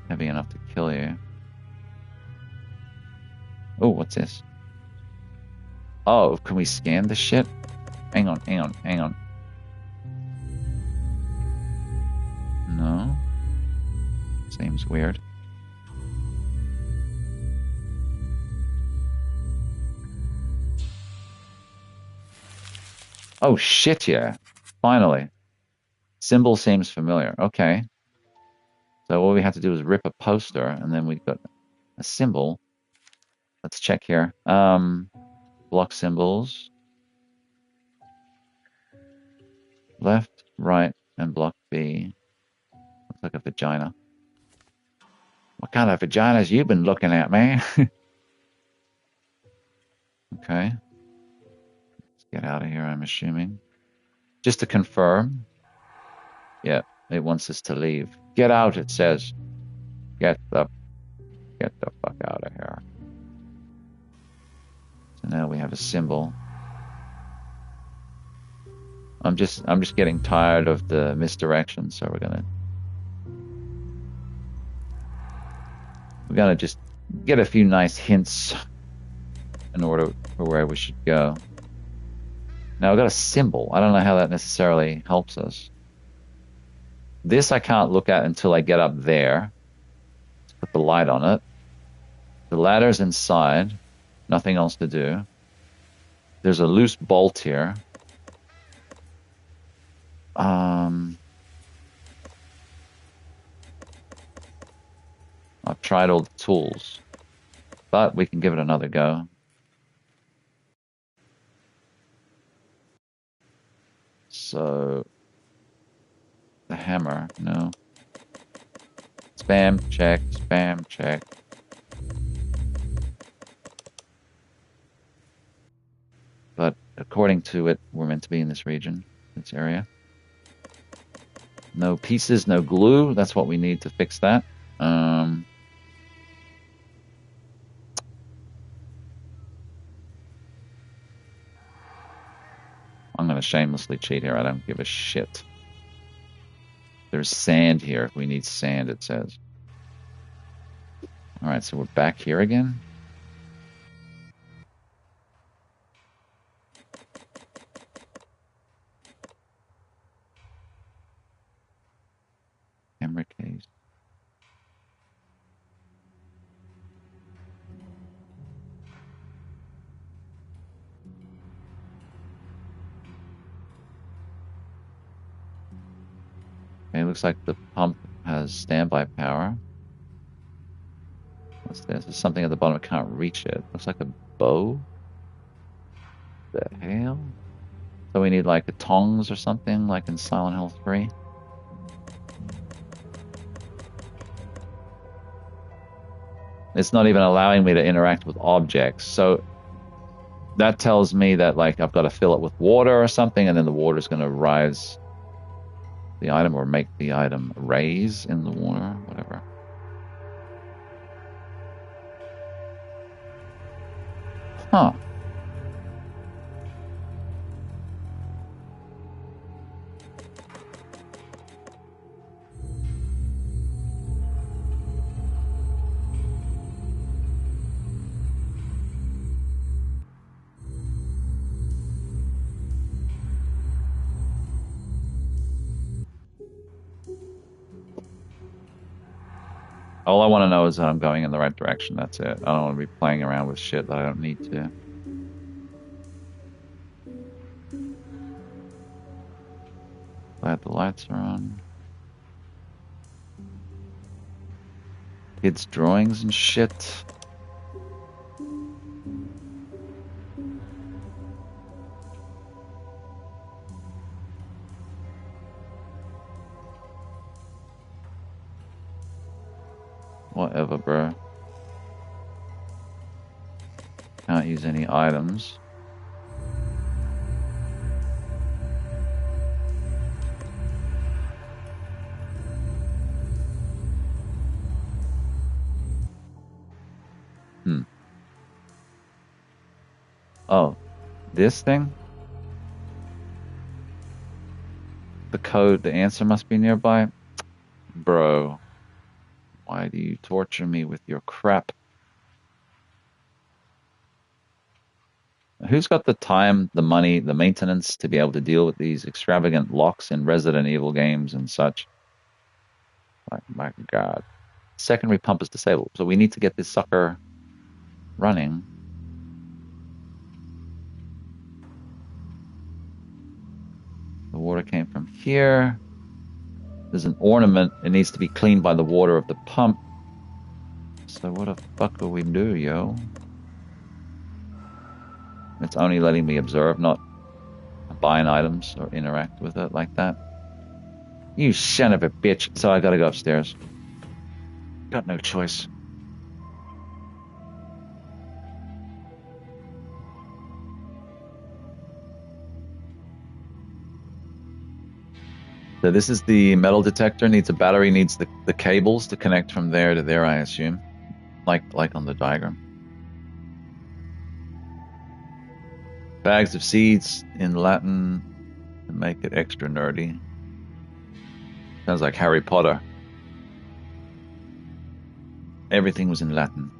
[SPEAKER 1] Heavy enough to kill you. Oh, what's this? Oh, can we scan this shit? Hang on. No. Seems weird. Oh shit, yeah. Finally. Symbol seems familiar. Okay. So all we have to do is rip a poster, and then we've got a symbol. Let's check here. Block symbols. Left, right, and block B. Looks like a vagina. What kind of vaginas you been looking at, man? Okay. Let's get out of here, I'm assuming. Just to confirm. Yeah, it wants us to leave. Get out, it says. Get the fuck out of here. So now we have a symbol. I'm just getting tired of the misdirection, so we're gonna just get a few nice hints in order for where we should go. Now I've got a symbol. I don't know how that necessarily helps us. This I can't look at until I get up there to put the light on it. The ladder's inside. Nothing else to do. There's a loose bolt here. I've tried all the tools, but we can give it another go. So, the hammer, no. Spam check, spam check. But according to it, we're meant to be in this region, this area. No pieces, no glue. That's what we need to fix that. I'm going to shamelessly cheat here. I don't give a shit. There's sand here. If we need sand, it says. All right, so we're back here again. Camera case. Okay, it looks like the pump has standby power. What's this? There's something at the bottom. I can't reach it. Looks like a bow. The hell? So we need like the tongs or something, like in Silent Hill 3. It's not even allowing me to interact with objects. So that tells me that like I've got to fill it with water or something, and then the water is going to rise the item or make the item raise in the water, whatever. Huh. All I want to know is that I'm going in the right direction. That's it. I don't want to be playing around with shit that I don't need to. Glad the lights are on. Kids' drawings and shit. Whatever, bro. Can't use any items. Oh, this thing? The code, the answer must be nearby? Bro, why do you torture me with your crap? Who's got the time, the money, the maintenance to be able to deal with these extravagant locks in Resident Evil games and such? Like, my God. Secondary pump is disabled, so we need to get this sucker running. The water came from here. There's an ornament. It needs to be cleaned by the water of the pump. So what the fuck do we do, yo? It's only letting me observe, not combine items or interact with it like that. You son of a bitch. So I gotta go upstairs. Got no choice. So this is the metal detector. Needs a battery. Needs the cables to connect from there to there, I assume. Like on the diagram. Bags of seeds in Latin to make it extra nerdy. Sounds like Harry Potter. Everything was in Latin.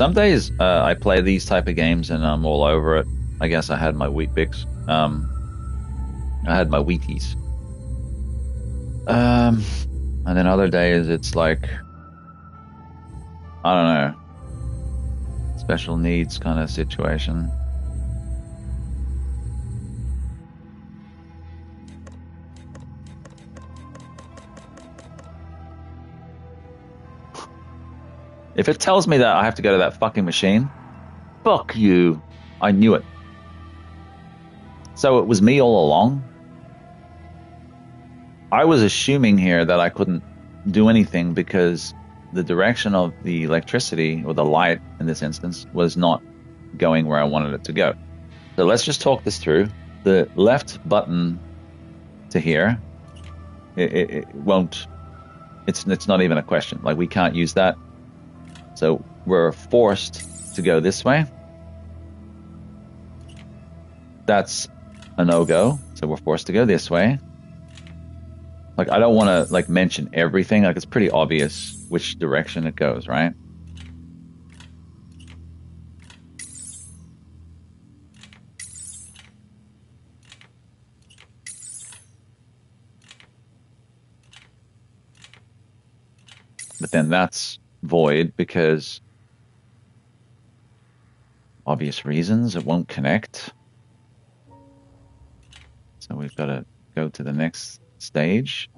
[SPEAKER 1] Some days I play these type of games and I'm all over it. I guess I had my Wheat Bix. I had my Wheaties. And then other days it's like, I don't know, special needs kind of situation. If it tells me that I have to go to that fucking machine, fuck you. I knew it. So it was me all along. I was assuming here that I couldn't do anything because the direction of the electricity, or the light in this instance, was not going where I wanted it to go. So let's just talk this through. The left button to here, it won't, it's not even a question. Like, we can't use that. So we're forced to go this way. That's a no-go. So we're forced to go this way. Like, I don't want to like mention everything. Like, it's pretty obvious which direction it goes, right? But then that's void because obvious reasons it won't connect. So we've got to go to the next stage.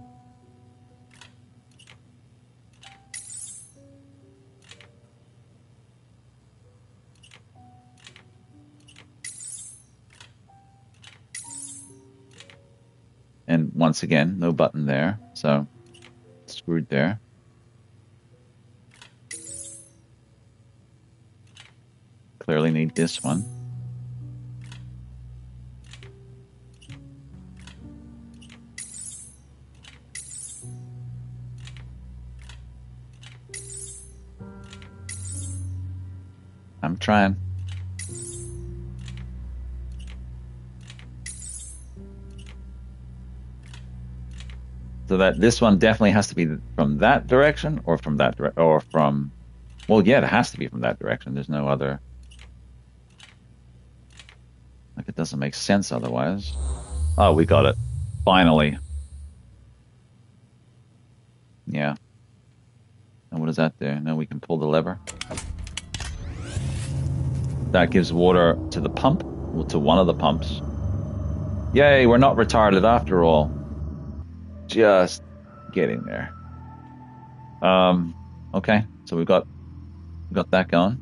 [SPEAKER 1] And once again, no button there, so screwed there. Clearly need this one. I'm trying. So that this one definitely has to be from that direction, or from that or from, well, yeah, it has to be from that direction. There's no other, like, it doesn't make sense otherwise. Oh, we got it. Finally. Yeah. And what does that do? Now we can pull the lever. That gives water to the pump, well, to one of the pumps. Yay, we're not retarded after all. Just getting there. Okay, so we've got that going.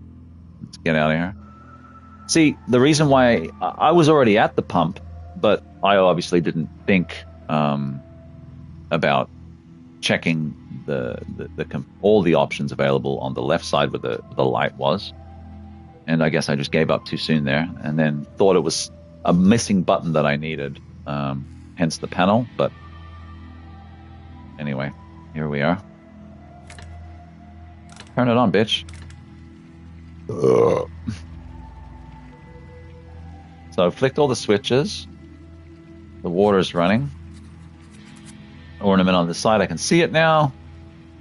[SPEAKER 1] Let's get out of here. See, the reason why I was already at the pump, but I obviously didn't think about checking all the options available on the left side where the light was. And I guess I just gave up too soon there, and then thought it was a missing button that I needed, hence the panel. But anyway, here we are. Turn it on, bitch. Ugh. So I've flicked all the switches. The water's running. Ornament on the side, I can see it now.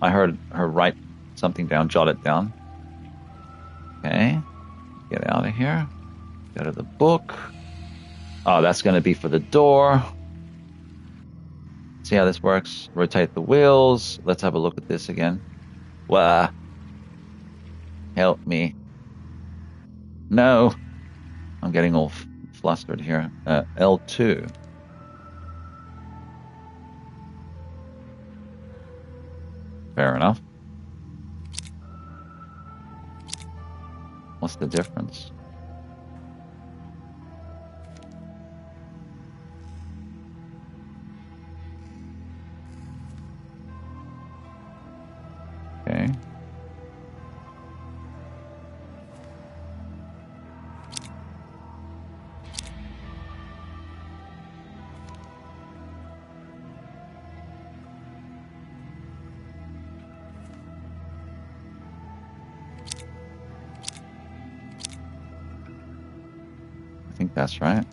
[SPEAKER 1] I heard her write something down, jot it down. Okay. Get out of here. Go to the book. Oh, that's going to be for the door. See how this works. Rotate the wheels. Let's have a look at this again. Wah. Help me. No. I'm getting all flustered here. L2. Fair enough. What's the difference? Okay. I think that's right.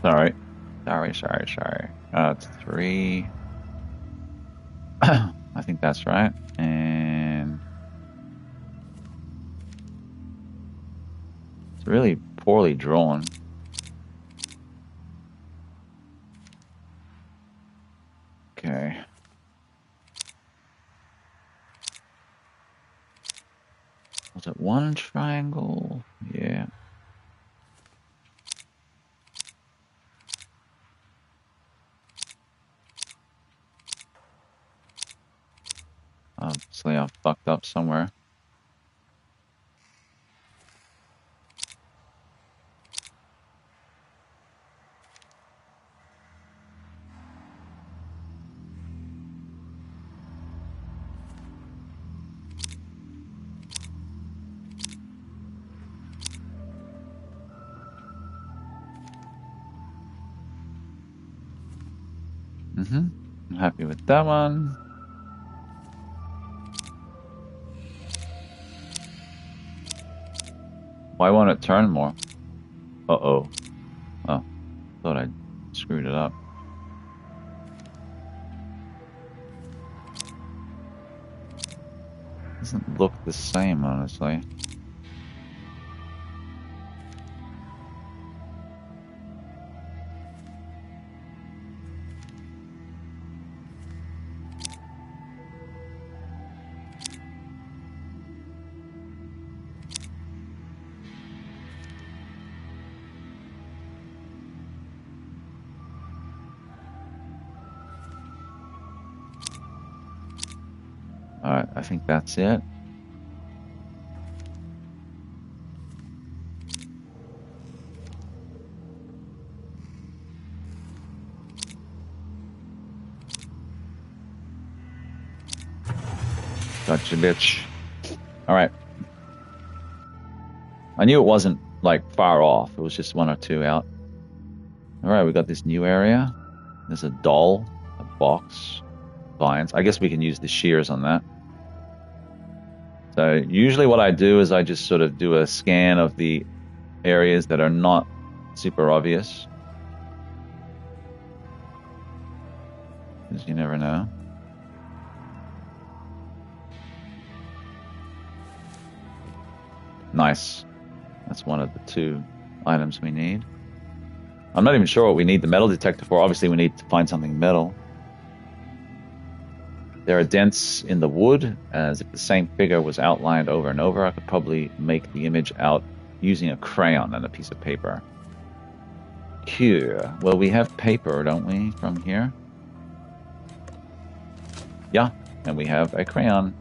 [SPEAKER 1] Sorry. Sorry. It's 3. I think that's right. And it's really poorly drawn. Okay. Was it one triangle? Yeah. Obviously, I fucked up somewhere. I'm happy with that one. Why won't it turn more? Uh-oh. Oh, thought I screwed it up. Doesn't look the same, honestly. Alright, I think that's it. Gotcha, bitch. Alright. I knew it wasn't, like, far off. It was just 1 or 2 out. Alright, we got this new area. There's a doll, a box, vines. I guess we can use the shears on that. So usually what I do is I just sort of do a scan of the areas that are not super obvious. Because you never know. Nice. That's one of the 2 items we need. I'm not even sure what we need the metal detector for. Obviously, we need to find something metal. There are dents in the wood, as if the same figure was outlined over and over. I could probably make the image out using a crayon and a piece of paper. Here. Well, we have paper, don't we, from here? Yeah, and we have a crayon.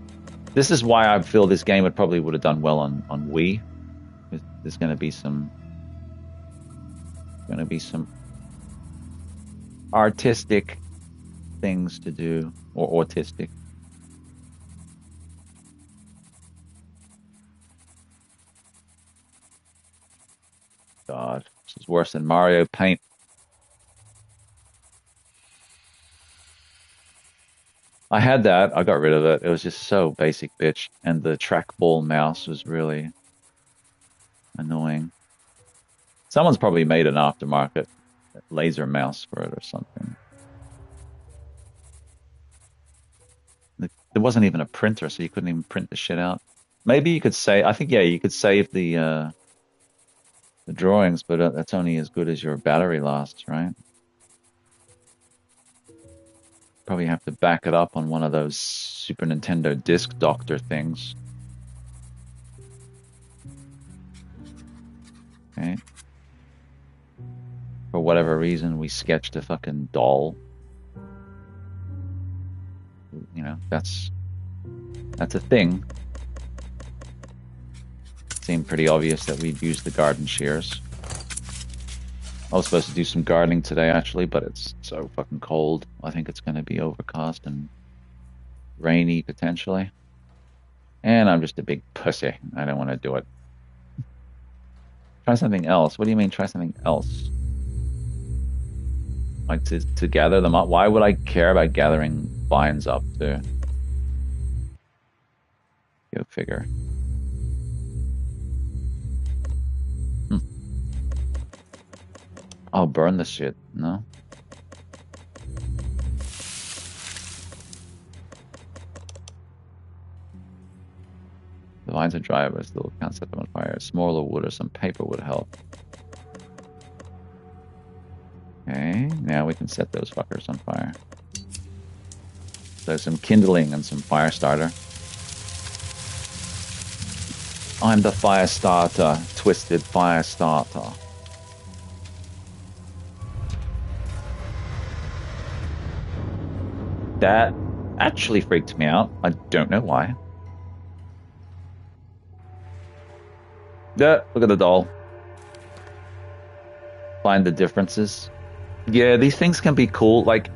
[SPEAKER 1] This is why I feel this game would have done well on Wii. There's going to be some artistic things to do, or autistic. God, this is worse than Mario Paint. I had that. I got rid of it. It was just so basic, bitch. And the trackball mouse was really annoying. Someone's probably made an aftermarket laser mouse for it or something. There wasn't even a printer, so you couldn't even print the shit out. Maybe you could say, I think, yeah, you could save the drawings, but that's only as good as your battery lasts, right? Probably have to back it up on one of those Super Nintendo disc doctor things. Okay. For whatever reason, we sketched a fucking doll. You know, that's a thing. It seemed pretty obvious that we'd use the garden shears. I was supposed to do some gardening today, actually, but it's so fucking cold. I think it's going to be overcast and rainy, potentially. And I'm just a big pussy. I don't want to do it. Try something else. What do you mean, try something else? Like to gather them up? Why would I care about gathering vines up, too? Go figure. Oh, burn the shit. No. The vines are dry, but still can't set them on fire. Smaller wood or some paper would help. Okay, now we can set those fuckers on fire. So some kindling and some fire starter. I'm the fire starter, twisted fire starter. That actually freaked me out. I don't know why. Yeah, look at the doll. Find the differences. Yeah, these things can be cool. Like,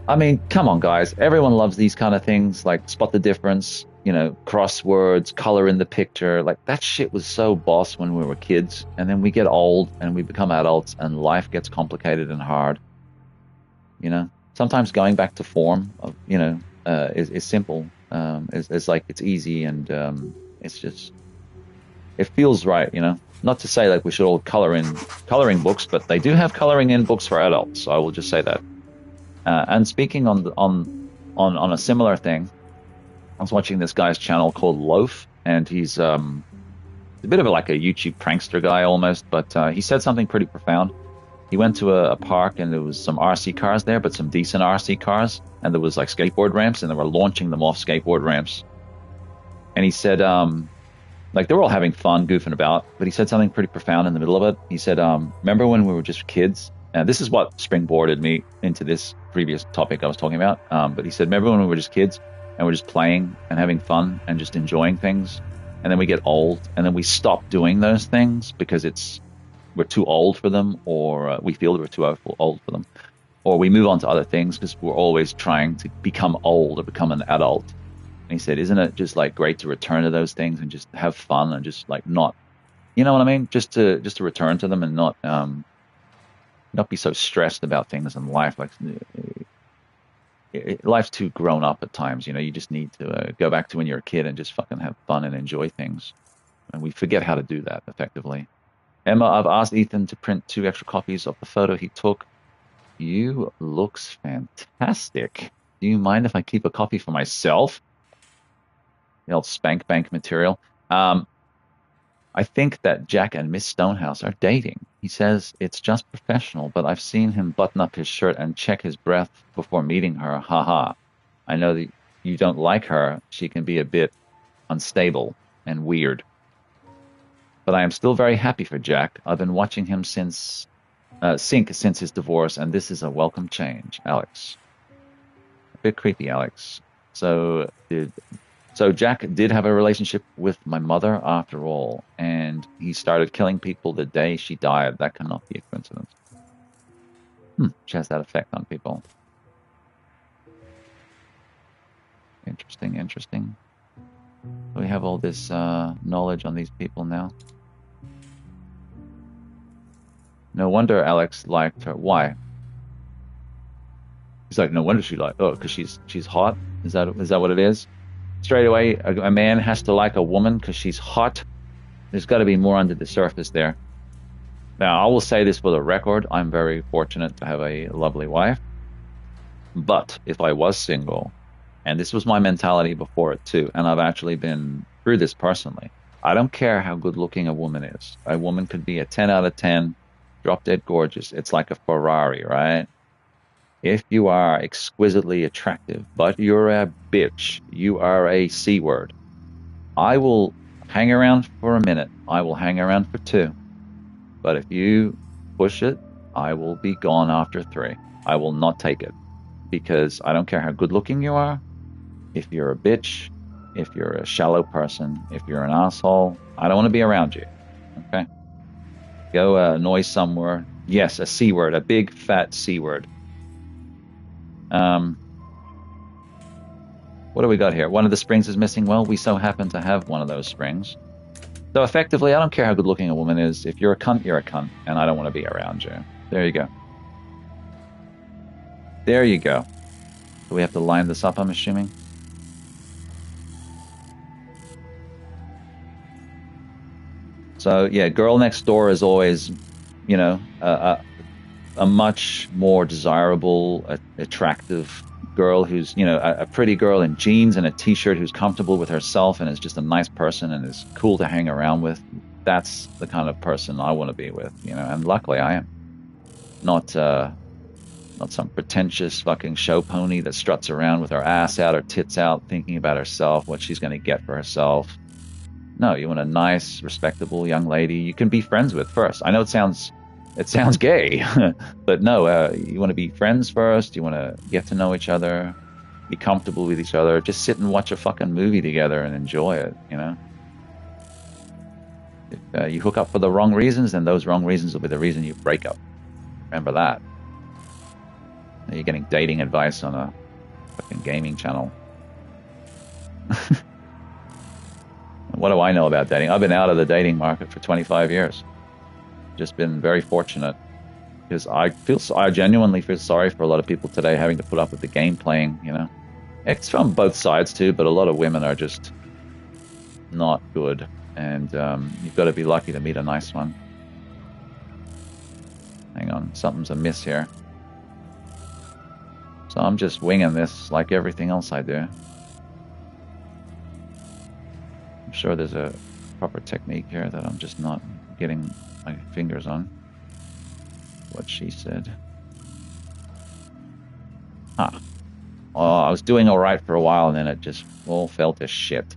[SPEAKER 1] I mean, come on, guys. Everyone loves these kind of things, like spot the difference, you know, crosswords, color in the picture. Like, that shit was so boss when we were kids. And then we get old and we become adults and life gets complicated and hard. You know, sometimes going back to form, of, you know, is simple. It's like it's easy and it's just, it feels right, you know. Not to say like we should all color in coloring books, but they do have coloring in books for adults. So I will just say that. And speaking on a similar thing, I was watching this guy's channel called Loaf, and he's a bit of like a YouTube prankster guy almost, but he said something pretty profound. He went to a park and there was some RC cars there, but some decent RC cars, and there was like skateboard ramps, and they were launching them off skateboard ramps. And he said, like they were all having fun, goofing about, but he said something pretty profound in the middle of it. He said, remember when we were just kids? And this is what springboarded me into this previous topic I was talking about. But he said, remember when we were just kids and we're just playing and having fun and just enjoying things? And then we get old and then we stop doing those things because we're too old for them, or we feel that we're too old for them. Or we move on to other things because we're always trying to become old or become an adult. And he said, isn't it just like great to return to those things and just have fun and just like not, you know what I mean? Just to return to them and not be so stressed about things in life. Like life's too grown up at times, you know. You just need to go back to when you're a kid and just fucking have fun and enjoy things. And we forget how to do that effectively. Emma, I've asked Ethan to print 2 extra copies of the photo he took. You looks fantastic. Do you mind if I keep a copy for myself? The old spank bank material. I think that Jack and Miss Stonehouse are dating. He says it's just professional, but I've seen him button up his shirt and check his breath before meeting her. Haha. I know that you don't like her. She can be a bit unstable and weird. But I am still very happy for Jack. I've been watching him sink since his divorce, and this is a welcome change. Alex. A bit creepy, Alex. So Jack did have a relationship with my mother after all, and he started killing people the day she died. That cannot be a coincidence. She has that effect on people. Interesting. We have all this knowledge on these people now. No wonder Alex liked her. Why? He's like, no wonder she liked. Oh, because she's hot. Is that what it is? Straight away, a man has to like a woman because she's hot. There's got to be more under the surface there. Now, I will say this for the record. I'm very fortunate to have a lovely wife. But if I was single, and this was my mentality before it too, and I've actually been through this personally, I don't care how good looking a woman is. A woman could be a 10 out of 10, drop dead gorgeous. It's like a Ferrari, right? If you are exquisitely attractive, but you're a bitch, you are a C word, I will hang around for a minute. I will hang around for 2. But if you push it, I will be gone after 3. I will not take it. Because I don't care how good looking you are. If you're a bitch, if you're a shallow person, if you're an asshole, I don't want to be around you. Okay? Go annoy somewhere. Yes, a C word, a big fat C word. What do we got here? One of the springs is missing. Well, we so happen to have one of those springs. So effectively, I don't care how good looking a woman is. If you're a cunt, you're a cunt. And I don't want to be around you. There you go. There you go. Do we have to line this up, I'm assuming? So, yeah, girl next door is always you know, a much more desirable, attractive girl who's, you know, a pretty girl in jeans and a t-shirt who's comfortable with herself and is just a nice person and is cool to hang around with. That's the kind of person I want to be with, you know, and luckily I am. Not, not some pretentious fucking show pony that struts around with her ass out, her tits out, thinking about herself, what she's going to get for herself. No, you want a nice, respectable young lady you can be friends with first. I know it sounds gay, but no, you want to be friends first. You want to get to know each other, be comfortable with each other. Just sit and watch a fucking movie together and enjoy it. You know, if you hook up for the wrong reasons, then those wrong reasons will be the reason you break up. Remember that. You're getting dating advice on a fucking gaming channel. What do I know about dating? I've been out of the dating market for 25 years. Just been very fortunate because I genuinely feel sorry for a lot of people today having to put up with the game playing, you know. It's from both sides too, but a lot of women are just not good. And you've got to be lucky to meet a nice one. Hang on, something's amiss here. So I'm just winging this like everything else I do. I'm sure there's a proper technique here that I'm just not getting my fingers on. What she said. Huh. Oh, I was doing all right for a while and then it just all fell to shit.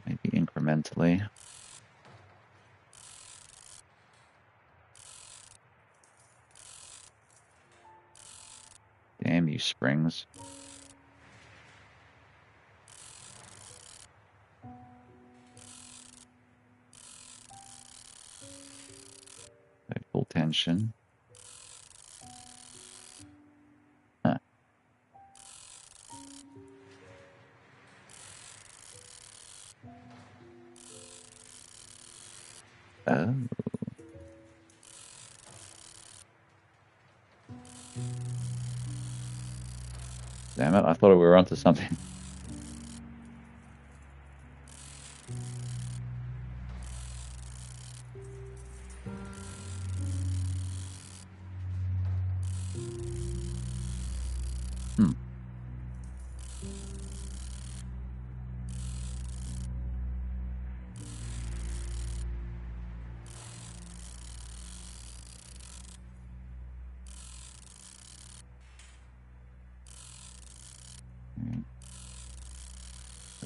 [SPEAKER 1] Maybe incrementally. Damn you, springs. Full tension. Huh. Oh. Damn it, I thought we were onto something.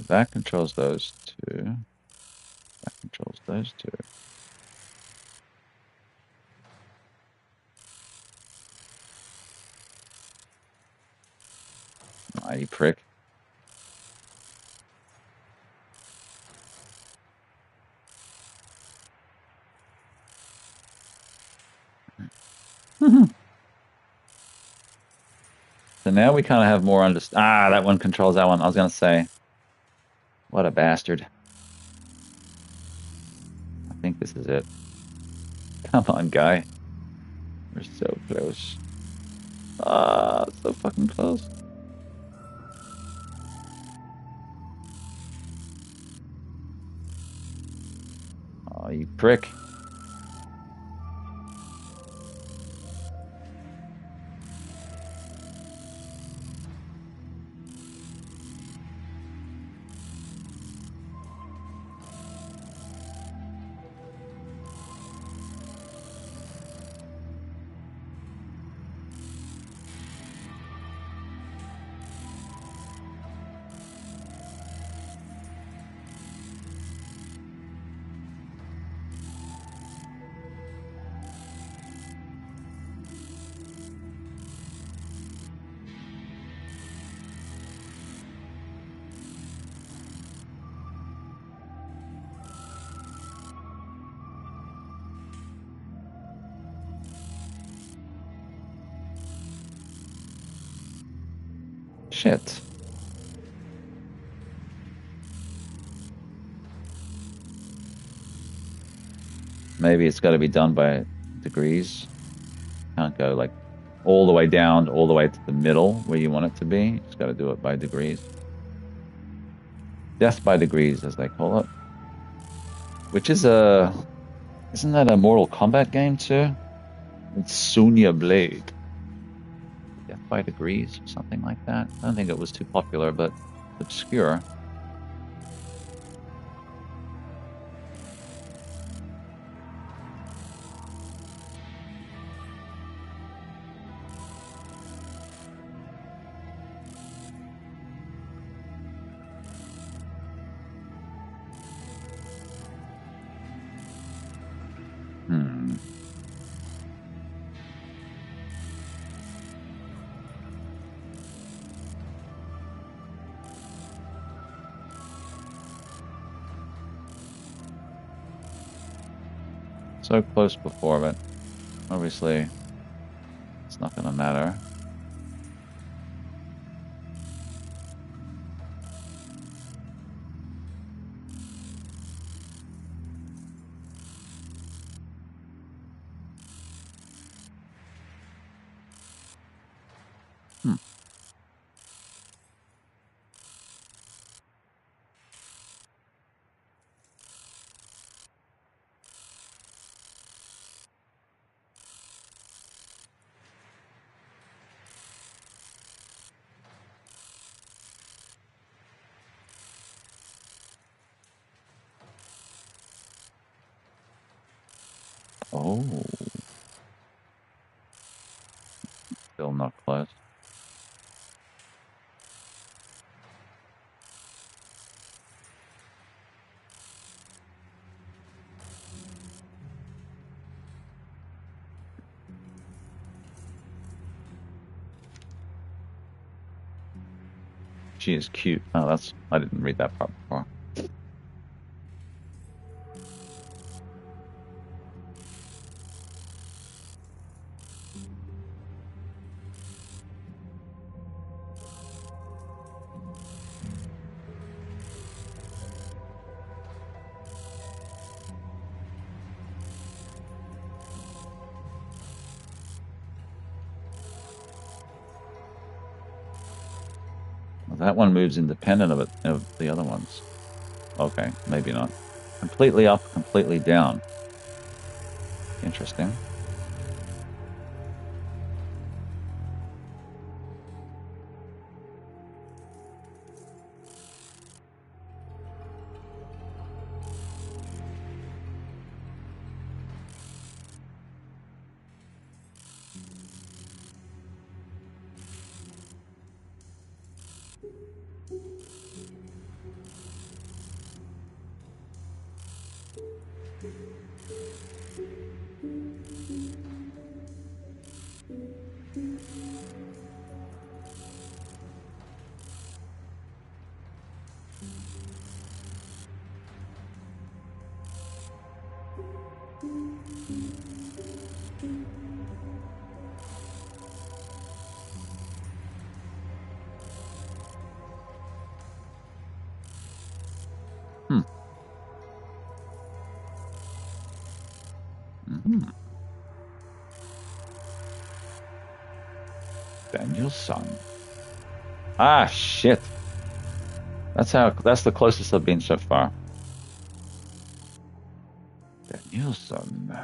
[SPEAKER 1] That controls those two. That controls those two. Ah, you prick. So now we kind of have more that one controls that one. I was going to say, what a bastard. I think this is it. Come on, guy. We're so close. Ah, so fucking close. Oh, you prick. Shit. Maybe it's got to be done by degrees. Can't go like all the way down, all the way to the middle where you want it to be. It's got to do it by degrees. Death by Degrees, as they call it, which is isn't that a Mortal Kombat game too? It's Sonya Blade. Death by Degrees or something like that. I don't think it was too popular, but obscure. Hmm. So close before, but obviously it's not going to matter. Hmm. Oh, still not close. She is cute. Oh, I didn't read that part before. Well, that one moves independent of the other ones. Okay, maybe not. Completely up, completely down. Interesting. Hmm. Mm-hmm. Daniel's son. Ah, shit. That's the closest I've been so far. Daniel's son.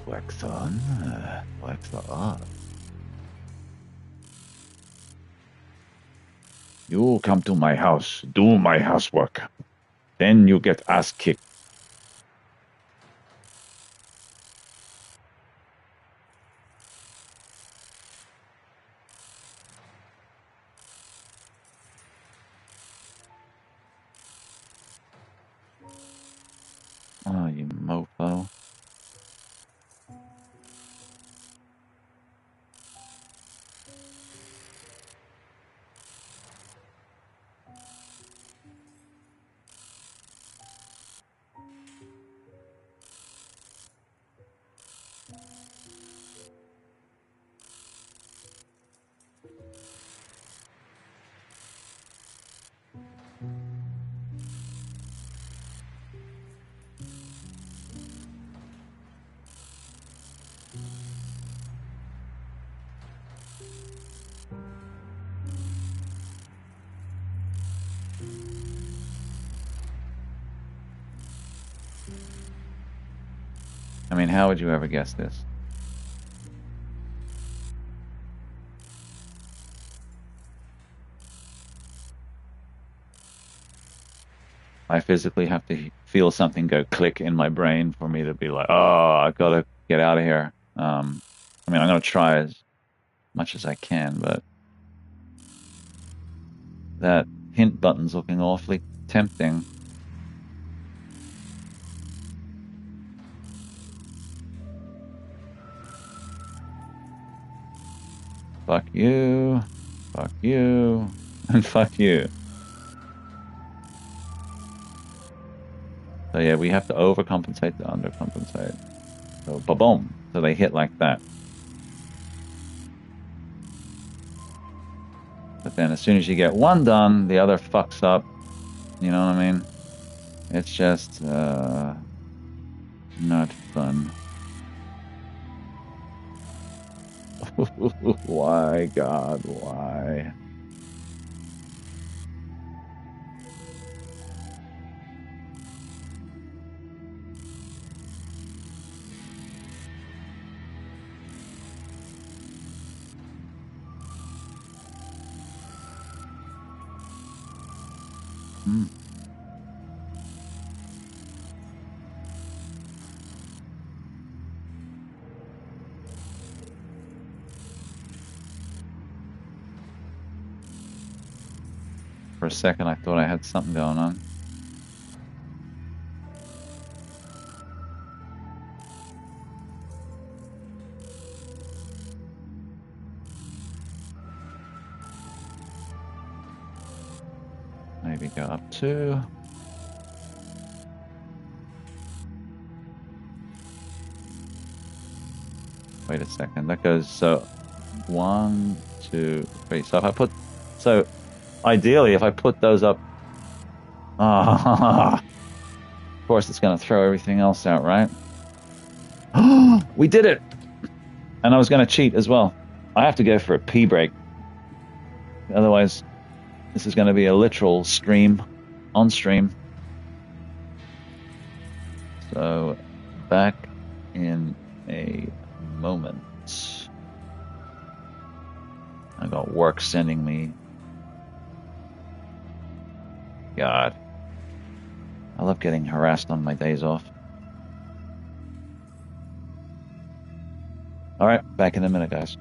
[SPEAKER 1] Black son. Black son. You come to my house, do my housework. Then you get ass kicked. Oh, you mofo. I mean, how would you ever guess this? I physically have to feel something go click in my brain for me to be like, oh, I gotta get out of here. I mean, I'm gonna try as much as I can, but that hint button's looking awfully tempting. Fuck you, fuck you, and fuck you. So yeah, we have to overcompensate to undercompensate. So ba-boom. So they hit like that. But then as soon as you get one done, the other fucks up. You know what I mean? It's just not fun. Why, God, why? Hmm. For a second, I thought I had something going on. Maybe go up two. Wait a second. That goes so 1, 2, 3. So if I put, so ideally, if I put those up, of course, it's going to throw everything else out, right? We did it! And I was going to cheat as well. I have to go for a pee break. Otherwise, this is going to be a literal stream on stream. So, back in a moment. I got work sending me. God. I love getting harassed on my days off. All right, back in a minute, guys.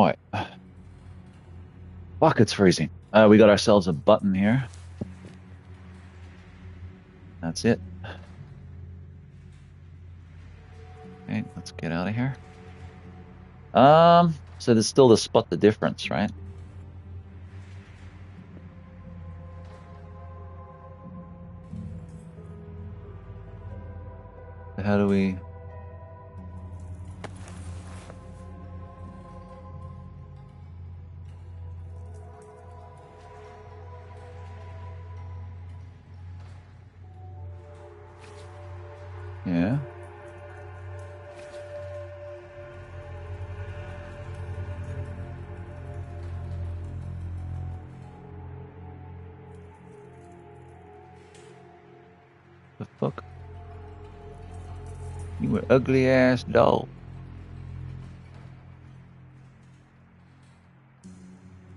[SPEAKER 1] right. Fuck, it's freezing. We got ourselves a button here. That's it. Okay, let's get out of here. So there's still to spot the difference, right? How do we... Yeah. The fuck? You an ugly ass dog.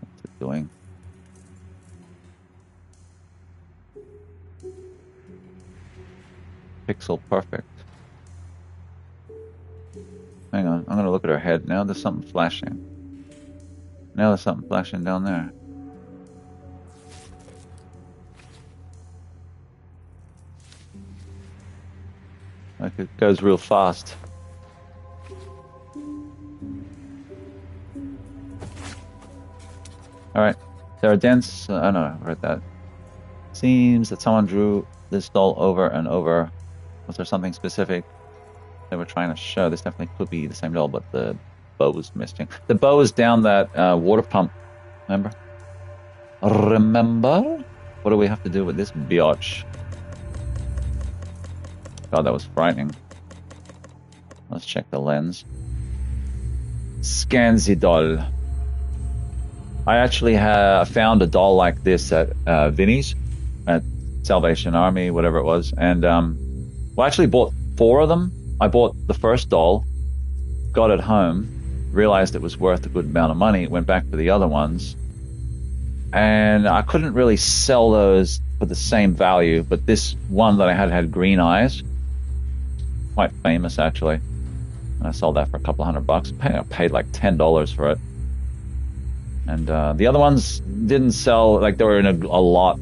[SPEAKER 1] What's it doing? Pixel perfect. Hang on, I'm gonna look at her head now. There's something flashing. Now there's something flashing down there. Like it goes real fast. Alright. There are dents. I know, I read that. Seems that someone drew this doll over and over. Was there something specific they were trying to show? This definitely could be the same doll, but the bow was missing. The bow is down that water pump. Remember? Remember? What do we have to do with this biatch? God, that was frightening. Let's check the lens. Scan the doll. I actually found a doll like this at Vinnie's, at Salvation Army, whatever it was. And well, I actually bought 4 of them. I bought the first doll, got it home, realized it was worth a good amount of money, went back for the other ones. And I couldn't really sell those for the same value, but this one that I had green eyes. Quite famous, actually. And I sold that for a couple $100. I paid like $10 for it. And the other ones didn't sell, like they were in a lot.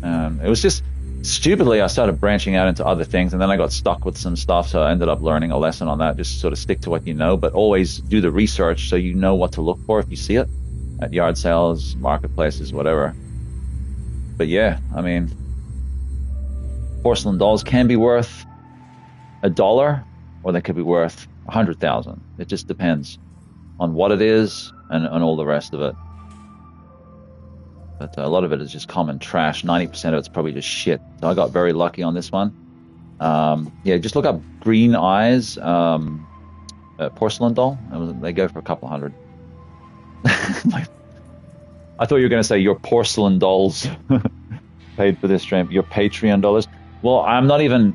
[SPEAKER 1] It was just, stupidly, I started branching out into other things, and then I got stuck with some stuff, so I ended up learning a lesson on that. Just sort of stick to what you know, but always do the research so you know what to look for if you see it at yard sales, marketplaces, whatever. But yeah, I mean, porcelain dolls can be worth $1, or they could be worth 100,000. It just depends on what it is and all the rest of it. But a lot of it is just common trash. 90% of it's probably just shit. So I got very lucky on this one. Yeah, just look up green eyes porcelain doll. They go for a couple $100. I thought you were going to say your porcelain dolls paid for this stream. Your Patreon dollars. Well, I'm not even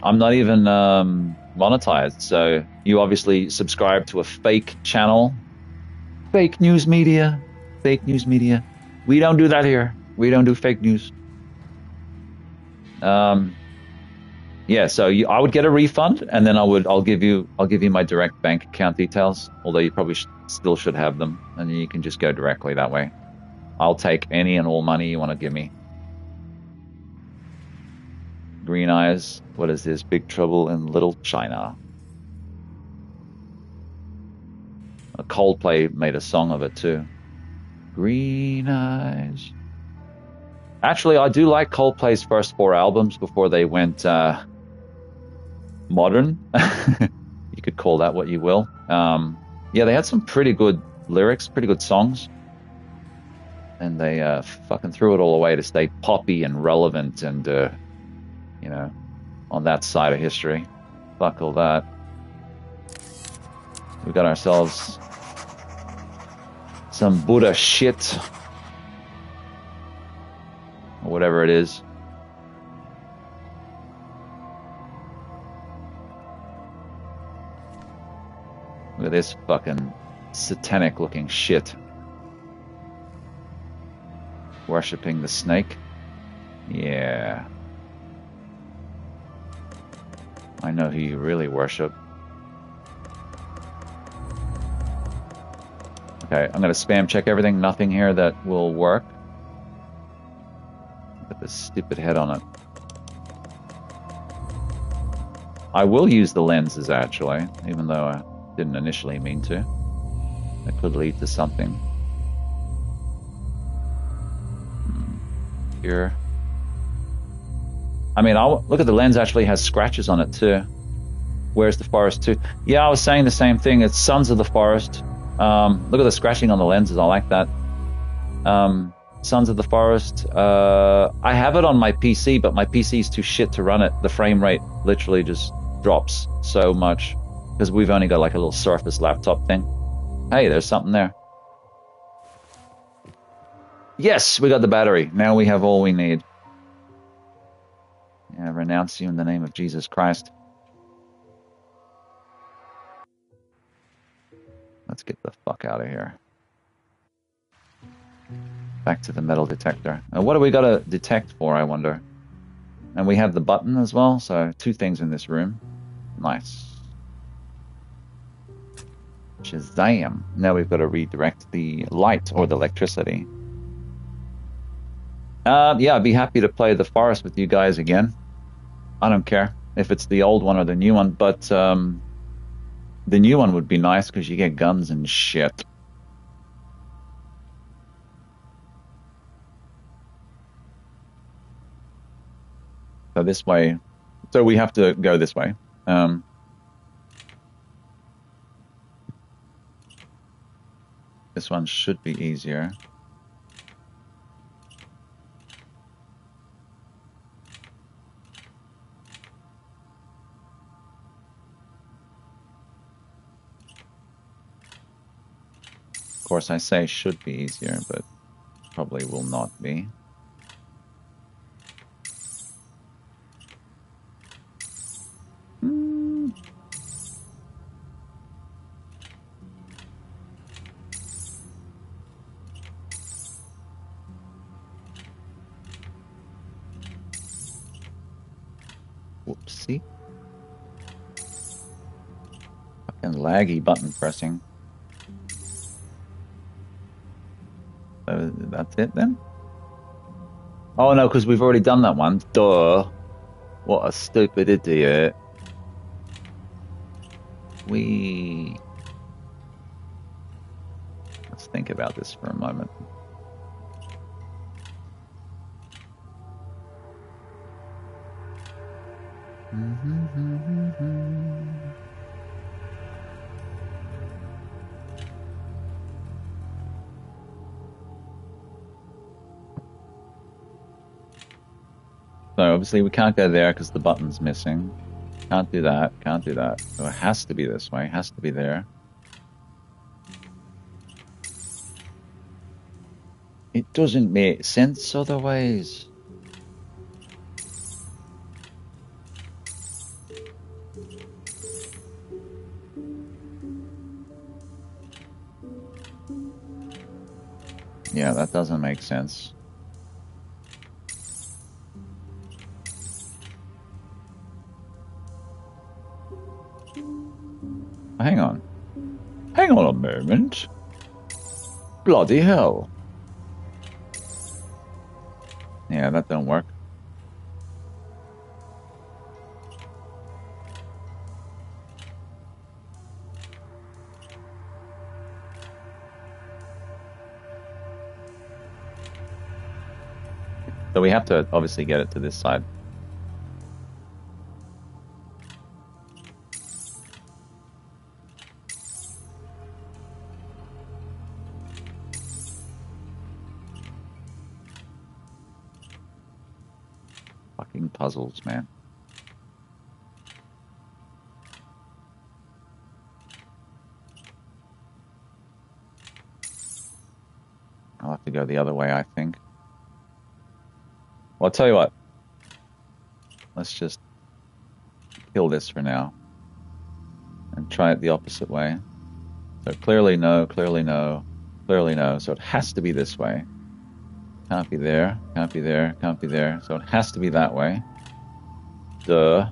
[SPEAKER 1] monetized. So you obviously subscribe to a fake channel. Fake news media. Fake news media. We don't do that here. We don't do fake news. Yeah, so I would get a refund, and then I'll give you my direct bank account details. Although you probably still should have them, and you can just go directly that way. I'll take any and all money you want to give me. Green eyes. What is this? Big Trouble in Little China. Coldplay made a song of it too. Green eyes. Actually, I do like Coldplay's first 4 albums before they went modern. You could call that what you will. Yeah, they had some pretty good lyrics, pretty good songs. And they fucking threw it all away to stay poppy and relevant and, you know, on that side of history. Fuck all that. We got ourselves some Buddha shit. Or whatever it is. Look at this fucking satanic looking shit. Worshipping the snake? Yeah. I know who you really worship. Okay, I'm gonna spam check everything. Nothing here that will work. Put this stupid head on it. I will use the lenses, actually, even though I didn't initially mean to. That could lead to something. Here. I mean, look at the lens actually has scratches on it, too. Where's the forest, too? Yeah, I was saying the same thing. It's Sons of the Forest. Look at the scratching on the lenses. I like that. Sons of the Forest. I have it on my PC, but my PC is too shit to run it. The frame rate literally just drops so much because we've only got like a little Surface laptop thing. Hey, there's something there. Yes, we got the battery. Now we have all we need. Yeah, renounce you in the name of Jesus Christ. Let's get the fuck out of here. Back to the metal detector. What do we got to detect for, I wonder? And we have the button as well, so 2 things in this room. Nice. Shazam. Now we've got to redirect the light or the electricity. Yeah, I'd be happy to play the forest with you guys again. I don't care if it's the old one or the new one, but the new one would be nice because you get guns and shit. So this way, so we have to go this way. This one should be easier. Of course, I say should be easier, but probably will not be. Whoopsie. Fucking laggy button pressing. So that's it then? Oh no, because we've already done that one. Duh. What a stupid idiot. Let's think about this for a moment. So obviously we can't go there because the button's missing. Can't do that, can't do that. So it has to be this way, it has to be there. It doesn't make sense otherwise. Yeah, that doesn't make sense. Hang on. Hang on a moment. Bloody hell. Yeah, that don't work. So we have to obviously get it to this side. Fucking puzzles, man. I'll have to go the other way, I think. Well, I'll tell you what. Let's just kill this for now. And try it the opposite way. So clearly no, clearly no, clearly no. So it has to be this way. Can't be there, can't be there, can't be there. So it has to be that way. Duh.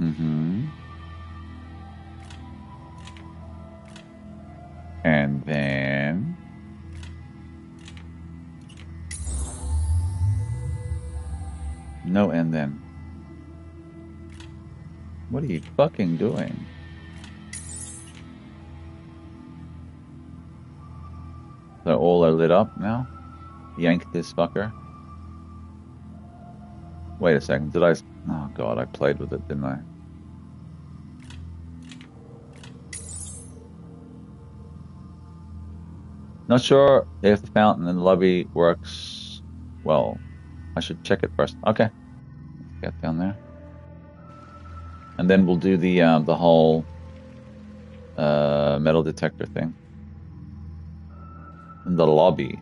[SPEAKER 1] Mm-hmm. And then... No, and then. What are you fucking doing? So all are lit up now? Yank this fucker. Wait a second, did I... Oh god, I played with it, didn't I? Not sure if the fountain in the lobby works well. I should check it first. Okay, let's get down there. And then we'll do the whole metal detector thing. In the lobby.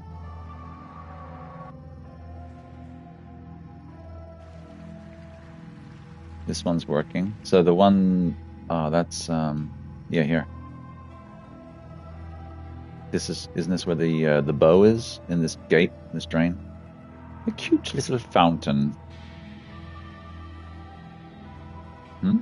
[SPEAKER 1] This one's working. So the one... Oh, that's... yeah, here. Isn't this where the bow is? In this gate, this drain? A cute little fountain. Hmm?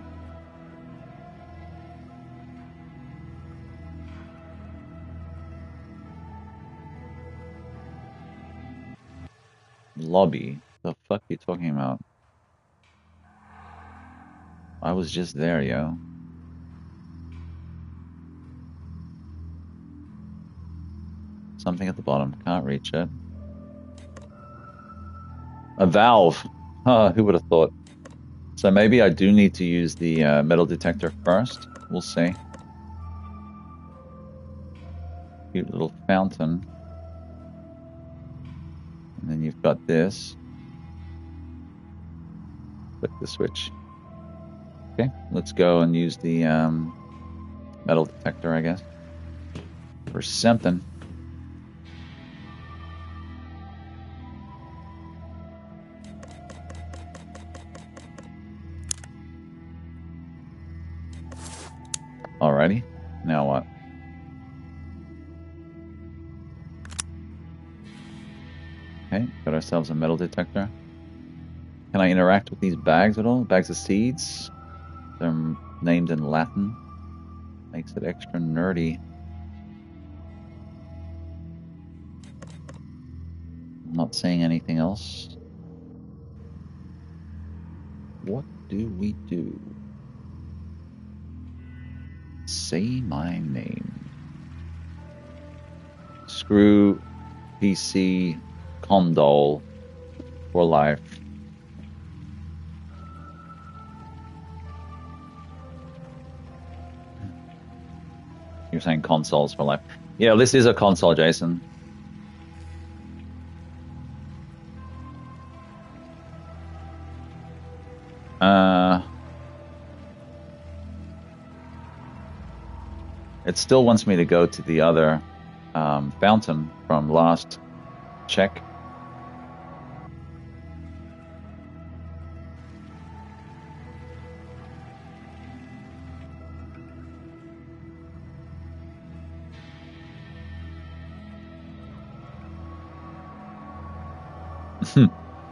[SPEAKER 1] Lobby? The fuck are you talking about? I was just there, yo. Something at the bottom. Can't reach it. A valve. Who would have thought? So maybe I do need to use the metal detector first. We'll see. Cute little fountain. And then you've got this. Click the switch. Okay, let's go and use the metal detector, I guess. For something. Alrighty, now what? Okay, got ourselves a metal detector. Can I interact with these bags at all? Bags of seeds? They're named in Latin. Makes it extra nerdy. I'm not saying anything else. What do we do? Say my name. Screw PC Condole for life. You're saying consoles for life. Yeah, this is a console, Jason. It still wants me to go to the other fountain from last check.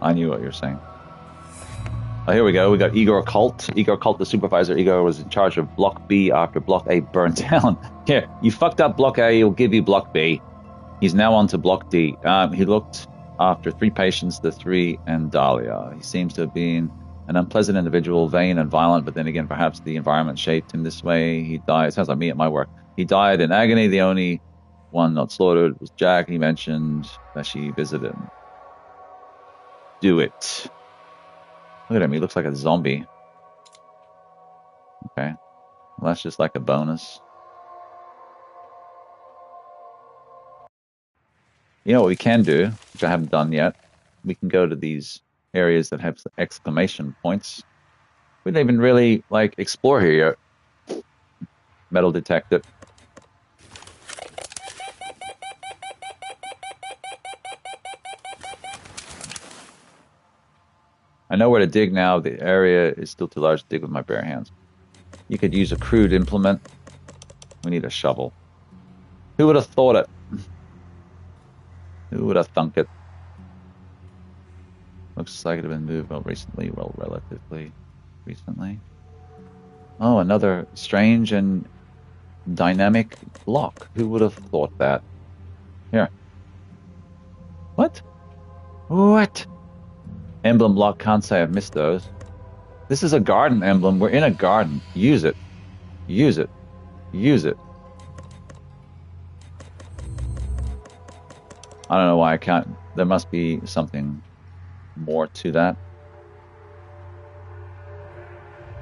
[SPEAKER 1] I knew what you were saying. Oh, here we go. We got Igor Cult. Igor Cult, the supervisor. Igor was in charge of Block B after Block A burned down. Here, you fucked up Block A, he'll give you Block B. He's now on to Block D. He looked after 3 patients, the 3 and Dahlia. He seems to have been an unpleasant individual, vain and violent, but then again, perhaps the environment shaped him this way. He died. Sounds like me at my work. He died in agony. The only one not slaughtered was Jack. He mentioned that she visited him. Do it. Look at him. He looks like a zombie. Okay. Well, that's just like a bonus. You know what we can do, which I haven't done yet? We can go to these areas that have exclamation points. We didn't even really, like, explore here yet. Metal detected. I know where to dig now. The area is still too large to dig with my bare hands. You could use a crude implement. We need a shovel. Who would have thought it? Who would have thunk it? Looks like it had been moved well recently. Well, relatively recently. Oh, another strange and dynamic block. Who would have thought that? Here. What? What? Emblem block. Can't say I've missed those. This is a garden emblem. We're in a garden. Use it. Use it. Use it. I don't know why I can't. There must be something more to that.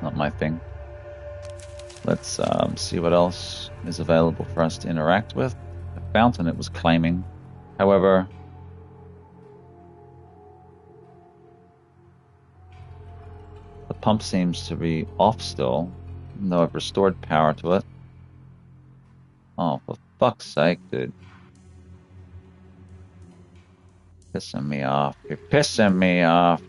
[SPEAKER 1] Not my thing. Let's see what else is available for us to interact with. The fountain it was claiming. However, the pump seems to be off still, even though I've restored power to it. Oh, for fuck's sake, dude. Pissing me off. You're pissing me off.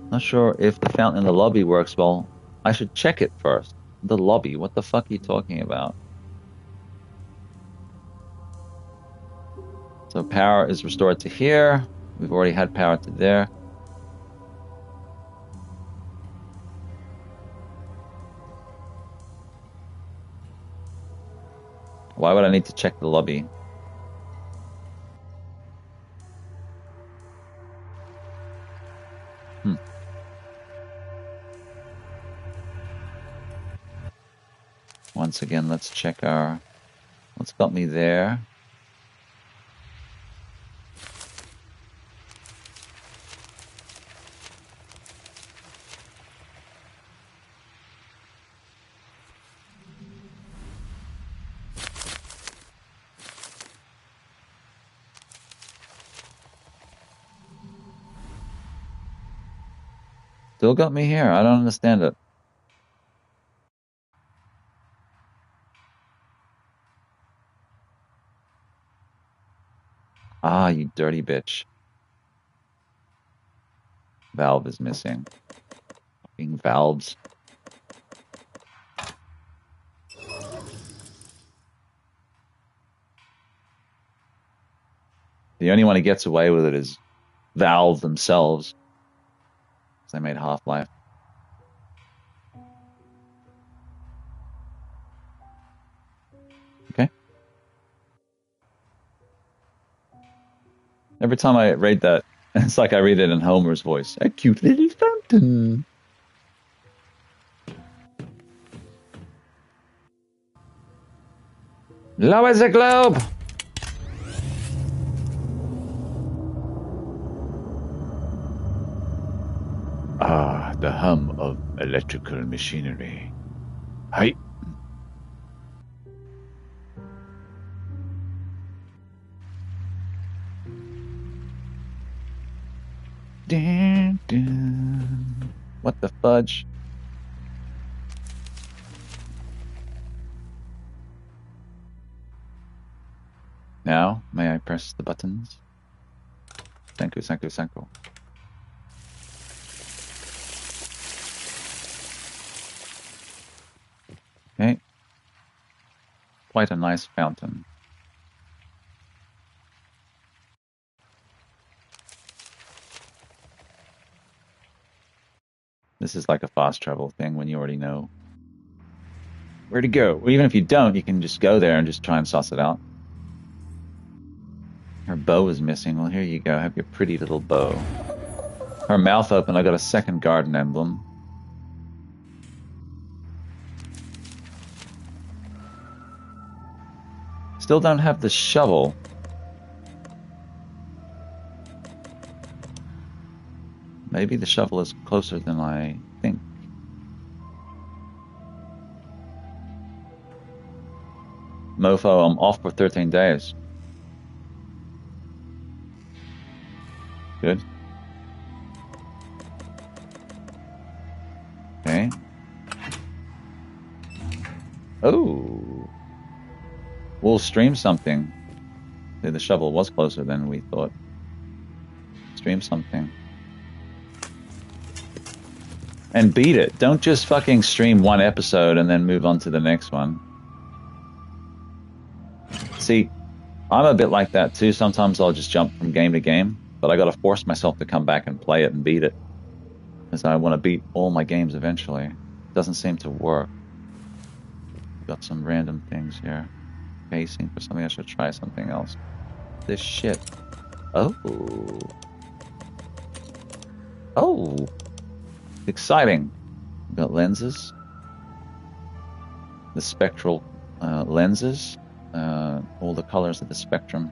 [SPEAKER 1] Not sure if the fountain in the lobby works well. I should check it first. The lobby? What the fuck are you talking about? So power is restored to here. We've already had power to there. Why would I need to check the lobby? Once again, let's check our... What's got me there? Still got me here. I don't understand it. Ah, you dirty bitch. Valve is missing. Fucking valves. The only one who gets away with it is Valve themselves. Because they made Half-Life. Okay. Every time I read that, it's like I read it in Homer's voice. A cute little fountain. Lower the globe! Ah, the hum of electrical machinery. Hi. Dun, dun. What the fudge? Now, may I press the buttons? Thank you, thank you, thank you. Okay. Quite a nice fountain. This is like a fast travel thing when you already know where to go. Or even if you don't, you can just go there and just try and suss it out. Her bow is missing. Well, here you go. Have your pretty little bow. Her mouth open. I got a second garden emblem. Still don't have the shovel. Maybe the shovel is closer than I think. Mofo, I'm off for 13 days. Good. Okay. Oh. We'll stream something. Okay, the shovel was closer than we thought. Stream something. And beat it. Don't just fucking stream one episode and then move on to the next one. See, I'm a bit like that too. Sometimes I'll just jump from game to game, but I got to force myself to come back and play it and beat it, because I want to beat all my games eventually. It doesn't seem to work. Got some random things here. Casing for something. I should try something else. This shit. Oh. Oh. Exciting. We've got lenses. The spectral lenses. All the colors of the spectrum.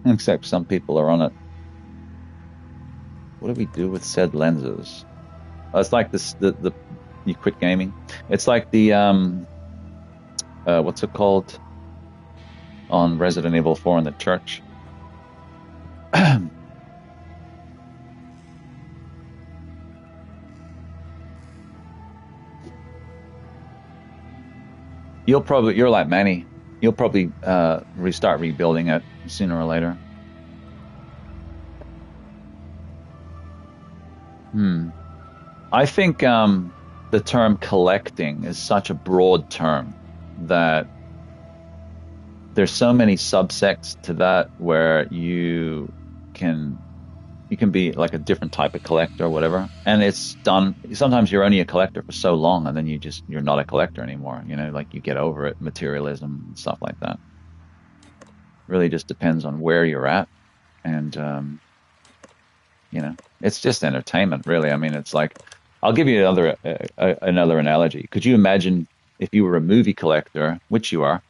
[SPEAKER 1] Except some people are on it. What do we do with said lenses? Oh, it's like this. You quit gaming. It's like the what's it called on Resident Evil 4 in the church? You're like Manny. You'll probably restart rebuilding it sooner or later. I think the term collecting is such a broad term that there's so many subsects to that where you can be like a different type of collector or whatever, and it's done. Sometimes you're only a collector for so long, and then you're not a collector anymore. You know, like you get over it, materialism and stuff like that. Really just depends on where you're at, and you know, it's just entertainment, really. I mean, it's like, I'll give you another analogy. Could you imagine if you were a movie collector, which you are,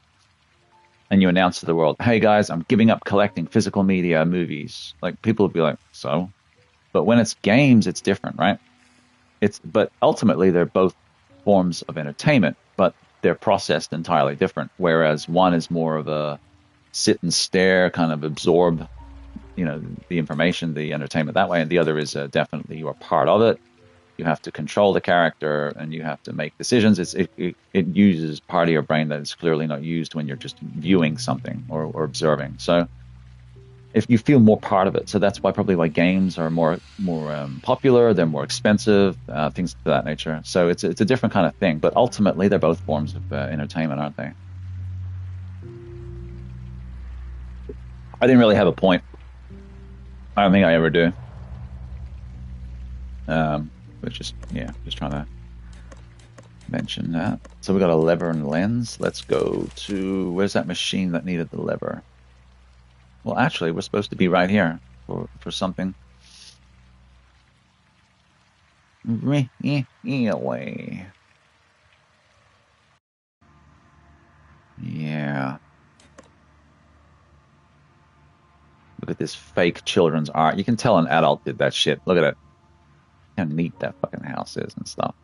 [SPEAKER 1] and you announce to the world, "Hey guys, I'm giving up collecting physical media, movies." Like, people would be like, "So?" But when it's games, it's different, right? But ultimately they're both forms of entertainment, but they're processed entirely different. Whereas one is more of a sit and stare, kind of absorb, you know, the information, the entertainment that way, and the other is definitely you are part of it. You have to control the character, and you have to make decisions. It uses part of your brain that is clearly not used when you're just viewing something or observing. So if you feel more part of it, so that's probably why games are more popular. They're more expensive, things of that nature. So it's a different kind of thing, but ultimately they're both forms of entertainment, aren't they? I didn't really have a point. I don't think I ever do. But just trying to mention that. So we got a lever and lens. Let's go to, where's that machine that needed the lever? Well, actually, we're supposed to be right here for something. Away. Yeah. Look at this fake children's art. You can tell an adult did that shit. Look at it. How neat that fucking house is and stuff.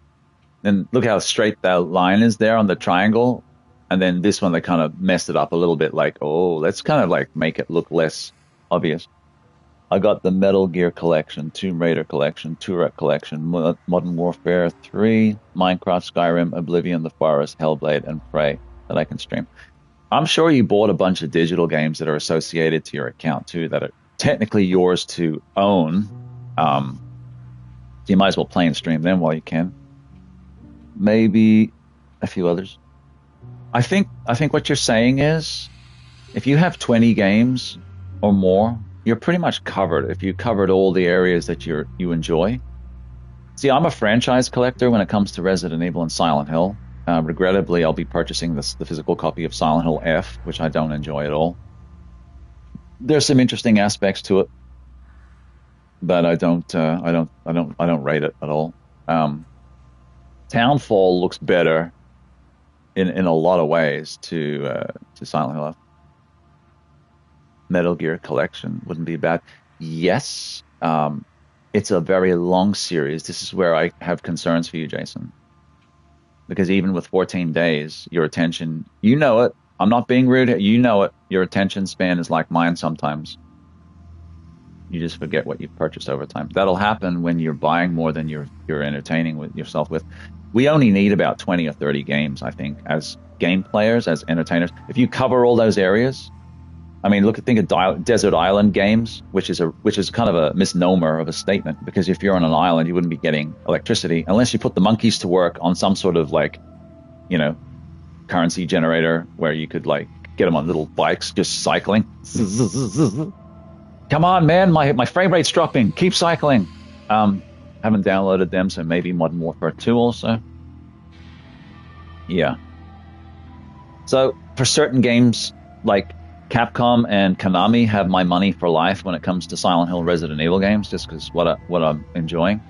[SPEAKER 1] And look how straight that line is there on the triangle. And then this one, they kind of messed it up a little bit. Like, oh, let's kind of like make it look less obvious. I got the Metal Gear collection, Tomb Raider collection, Turok collection, Modern Warfare 3, Minecraft, Skyrim, Oblivion, The Forest, Hellblade, and Prey that I can stream. I'm sure you bought a bunch of digital games that are associated to your account too, that are technically yours to own. You might as well play and stream them while you can. Maybe a few others. I think what you're saying is, if you have 20 games or more, you're pretty much covered. If you covered all the areas that you enjoy. See, I'm a franchise collector when it comes to Resident Evil and Silent Hill. Regrettably, I'll be purchasing the physical copy of Silent Hill F, which I don't enjoy at all. There's some interesting aspects to it, but I don't rate it at all. Townfall looks better in a lot of ways to Silent Hill F. Metal Gear collection wouldn't be bad. Yes, it's a very long series. This is where I have concerns for you, Jason. Because even with 14 days, your attention, you know it. I'm not being rude. You know it. Your attention span is like mine sometimes. You just forget what you've purchased over time. That'll happen when you're buying more than you're entertaining with yourself with. We only need about 20 or 30 games, I think, as game players, as entertainers. If you cover all those areas, I mean, think of desert island games, which is kind of a misnomer of a statement, because if you're on an island, you wouldn't be getting electricity unless you put the monkeys to work on some sort of, like, you know, currency generator where you could, like, get them on little bikes, just cycling. Come on, man, my frame rate's dropping. Keep cycling. Haven't downloaded them, so maybe Modern Warfare 2 also. Yeah. So for certain games, like Capcom and Konami have my money for life when it comes to Silent Hill, Resident Evil games, just because what I'm enjoying.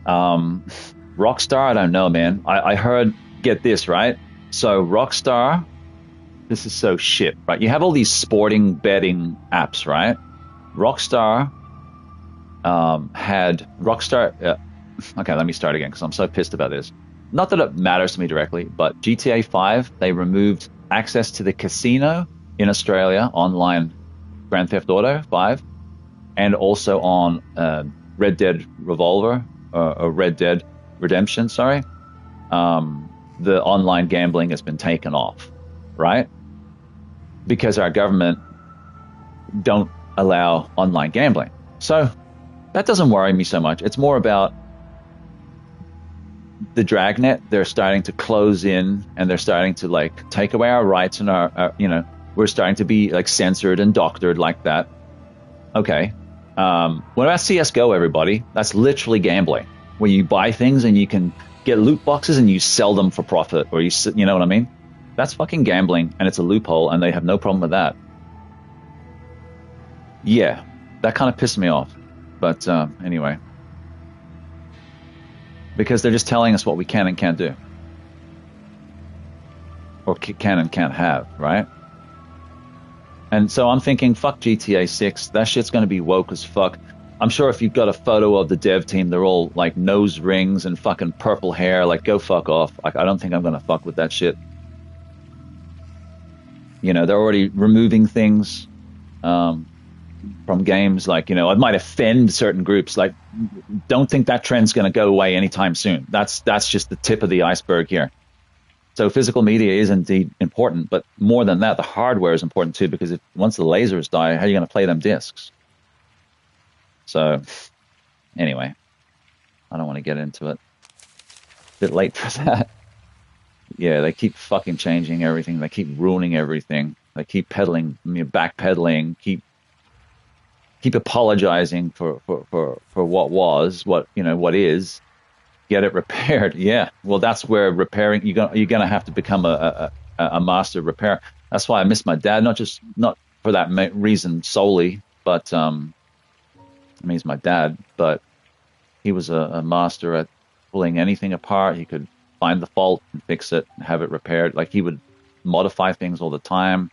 [SPEAKER 1] Rockstar, I don't know, man. I heard, get this, right? So Rockstar, this is so shit, right? You have all these sporting betting apps, right? Rockstar okay, let me start again because I'm so pissed about this. Not that it matters to me directly, but GTA 5, they removed access to the casino in Australia, online Grand Theft Auto 5, and also on Red Dead Revolver, or Red Dead Redemption, sorry. The online gambling has been taken off, right? Because our government don't allow online gambling. So that doesn't worry me so much. It's more about the dragnet. They're starting to close in, and they're starting to like take away our rights, and our we're starting to be like censored and doctored like that. Okay. What about CSGO, everybody? That's literally gambling, where you buy things and you can get loot boxes and you sell them for profit, or you know what I mean? That's fucking gambling, and it's a loophole, and they have no problem with that. Yeah, that kind of pissed me off. But anyway, because they're just telling us what we can and can't do, or can and can't have, right? And so I'm thinking, fuck GTA 6. That shit's going to be woke as fuck. I'm sure if you've got a photo of the dev team, they're all like nose rings and fucking purple hair. Like, go fuck off. Like, I don't think I'm going to fuck with that shit. You know, they're already removing things from games. Like, you know, it might offend certain groups. Like, don't think that trend's going to go away anytime soon. That's just the tip of the iceberg here. So physical media is indeed important, but more than that, the hardware is important too, because once the lasers die, how are you going to play them discs? So anyway, I don't want to get into it. A bit late for that. Yeah, they keep fucking changing everything. They keep ruining everything. They keep peddling, backpedaling, keep apologizing for what was, what is. Get it repaired. Yeah, well, that's where repairing, you're gonna have to become a master repair. That's why I miss my dad, not for that reason solely, but I mean, he's my dad, but he was a master at pulling anything apart. He could find the fault and fix it and have it repaired. Like, he would modify things all the time.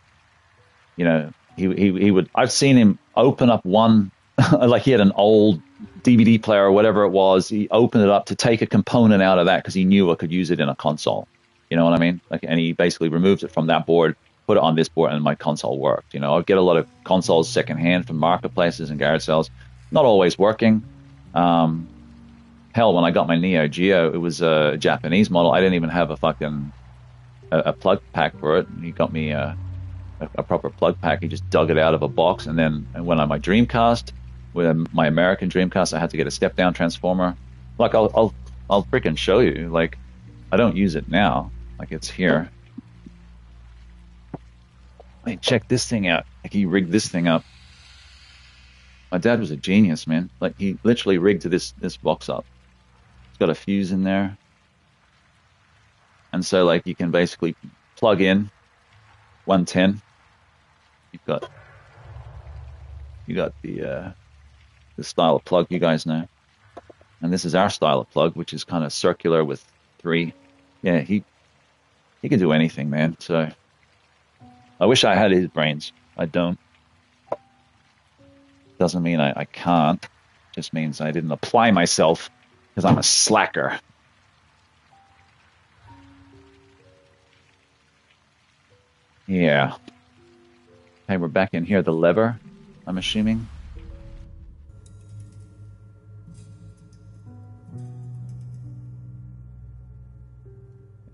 [SPEAKER 1] You know, he would. I've seen him open up one, like he had an old DVD player or whatever it was. He opened it up to take a component out of that because he knew I could use it in a console. You know what I mean? Like, and he basically removed it from that board, put it on this board, and my console worked. You know, I'd get a lot of consoles secondhand from marketplaces and garage sales. Not always working. Hell, when I got my Neo Geo, it was a Japanese model. I didn't even have a fucking a plug pack for it. He got me a proper plug pack. He just dug it out of a box, and then when on my Dreamcast, with my American Dreamcast, I had to get a step-down transformer. Like, I'll freaking show you. Like, I don't use it now. Like, it's here. Hey, check this thing out. Like, he rigged this thing up. My dad was a genius, man. Like, he literally rigged this box up. It's got a fuse in there. And so, like, you can basically plug in 110. You got the style of plug you guys know. And this is our style of plug, which is kind of circular with 3. Yeah, he can do anything, man. So I wish I had his brains. I don't. Doesn't mean I can't. Just means I didn't apply myself because I'm a slacker. Yeah. Okay, we're back in here. The lever, I'm assuming.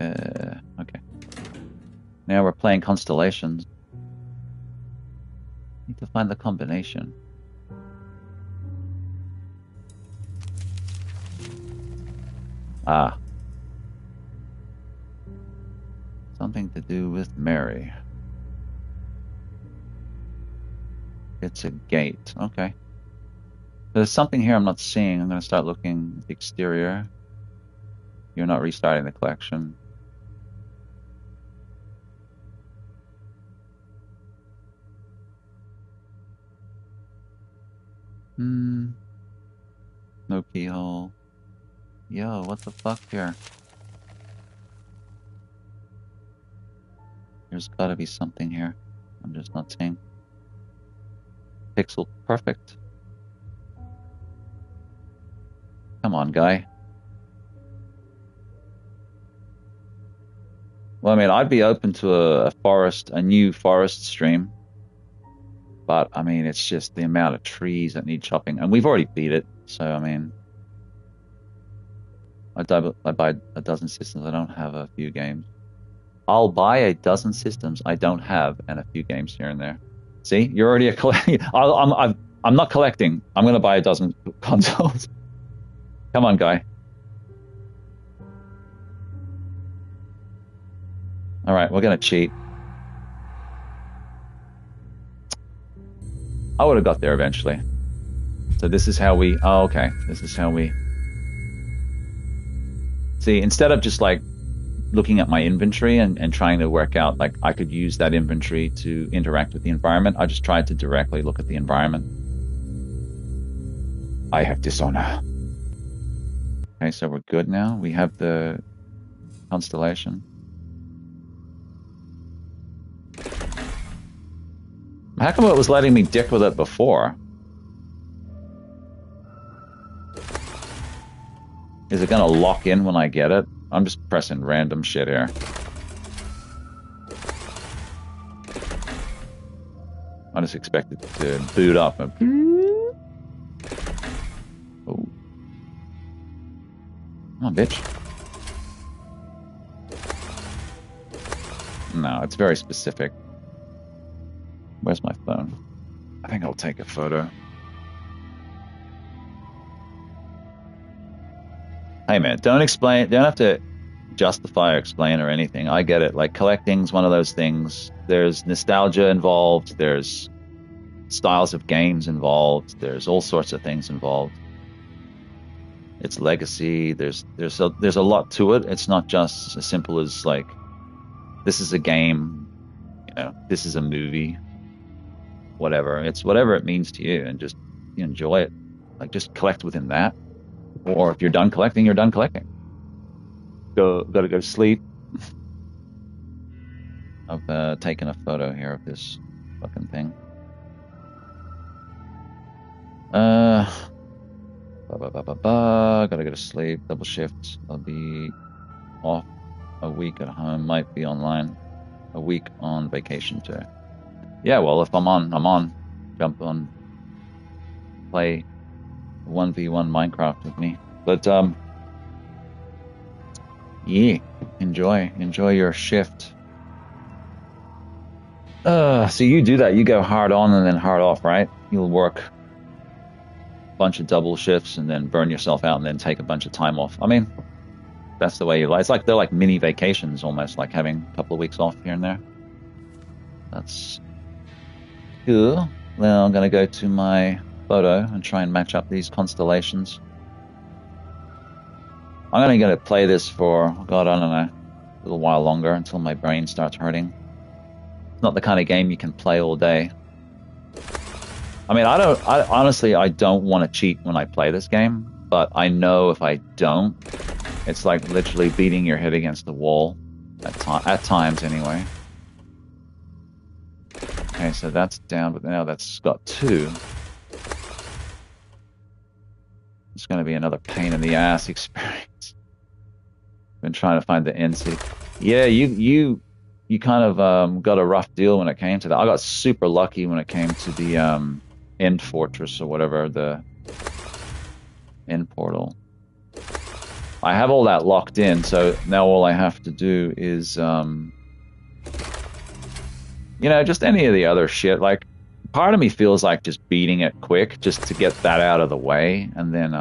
[SPEAKER 1] Okay. Now we're playing Constellations. Need to find the combination. Ah. Something to do with Mary. It's a gate. Okay. There's something here I'm not seeing. I'm going to start looking at the exterior. You're not restarting the collection. No keyhole. Yo, what the fuck here? There's gotta be something here. I'm just not seeing. Pixel perfect. Come on, guy. Well, I mean, I'd be open to a new forest stream. But, I mean, it's just the amount of trees that need chopping. And we've already beat it. So, I mean, I buy a dozen systems. I don't have a few games. I'll buy a dozen systems I don't have and a few games here and there. See, you're already a collector. I'm not collecting. I'm going to buy a dozen consoles. Come on, guy. All right, we're going to cheat. I would have got there eventually. So this is how we... Oh, okay. This is how we... See, instead of just like looking at my inventory and trying to work out like I could use that inventory to interact with the environment, I just tried to directly look at the environment. I have dishonor. Okay, so we're good now. We have the constellation. How come it was letting me dick with it before? Is it gonna lock in when I get it? I'm just pressing random shit here. I just expect it to boot up. Oh. Come on, bitch. No, it's very specific. Where's my phone? I think I'll take a photo. Hey man, don't have to justify or explain or anything. I get it. Like, collecting's one of those things. There's nostalgia involved, there's styles of games involved, there's all sorts of things involved. It's legacy, there's a lot to it. It's not just as simple as like, this is a game, you know, this is a movie. Whatever. It's whatever it means to you, and just enjoy it. Like, just collect within that. Or if you're done collecting, you're done collecting. Gotta go to sleep. I've taken a photo here of this fucking thing. Gotta go to sleep. Double shift. I'll be off a week at home. Might be online. A week on vacation too. Yeah, well, if I'm on. Jump on. Play 1v1 Minecraft with me. But, yeah, enjoy your shift. So you do that. You go hard on and then hard off, right? You'll work a bunch of double shifts and then burn yourself out and then take a bunch of time off. I mean, that's the way you like. It's like they're like mini vacations almost, like having a couple of weeks off here and there. That's cool. Well, I'm going to go to my photo and try and match up these constellations. I'm only going to play this for, God, I don't know, a little while longer until my brain starts hurting. It's not the kind of game you can play all day. I mean, honestly, I don't want to cheat when I play this game, but I know if I don't, it's like literally beating your head against the wall, at times anyway. Okay, so that's down, but now that's got 2. It's going to be another pain in the ass experience. Been trying to find the end city. Yeah, you kind of got a rough deal when it came to that. I got super lucky when it came to the end fortress or whatever, the end portal. I have all that locked in, so now all I have to do is, you know, just any of the other shit. Like, part of me feels like just beating it quick just to get that out of the way, and then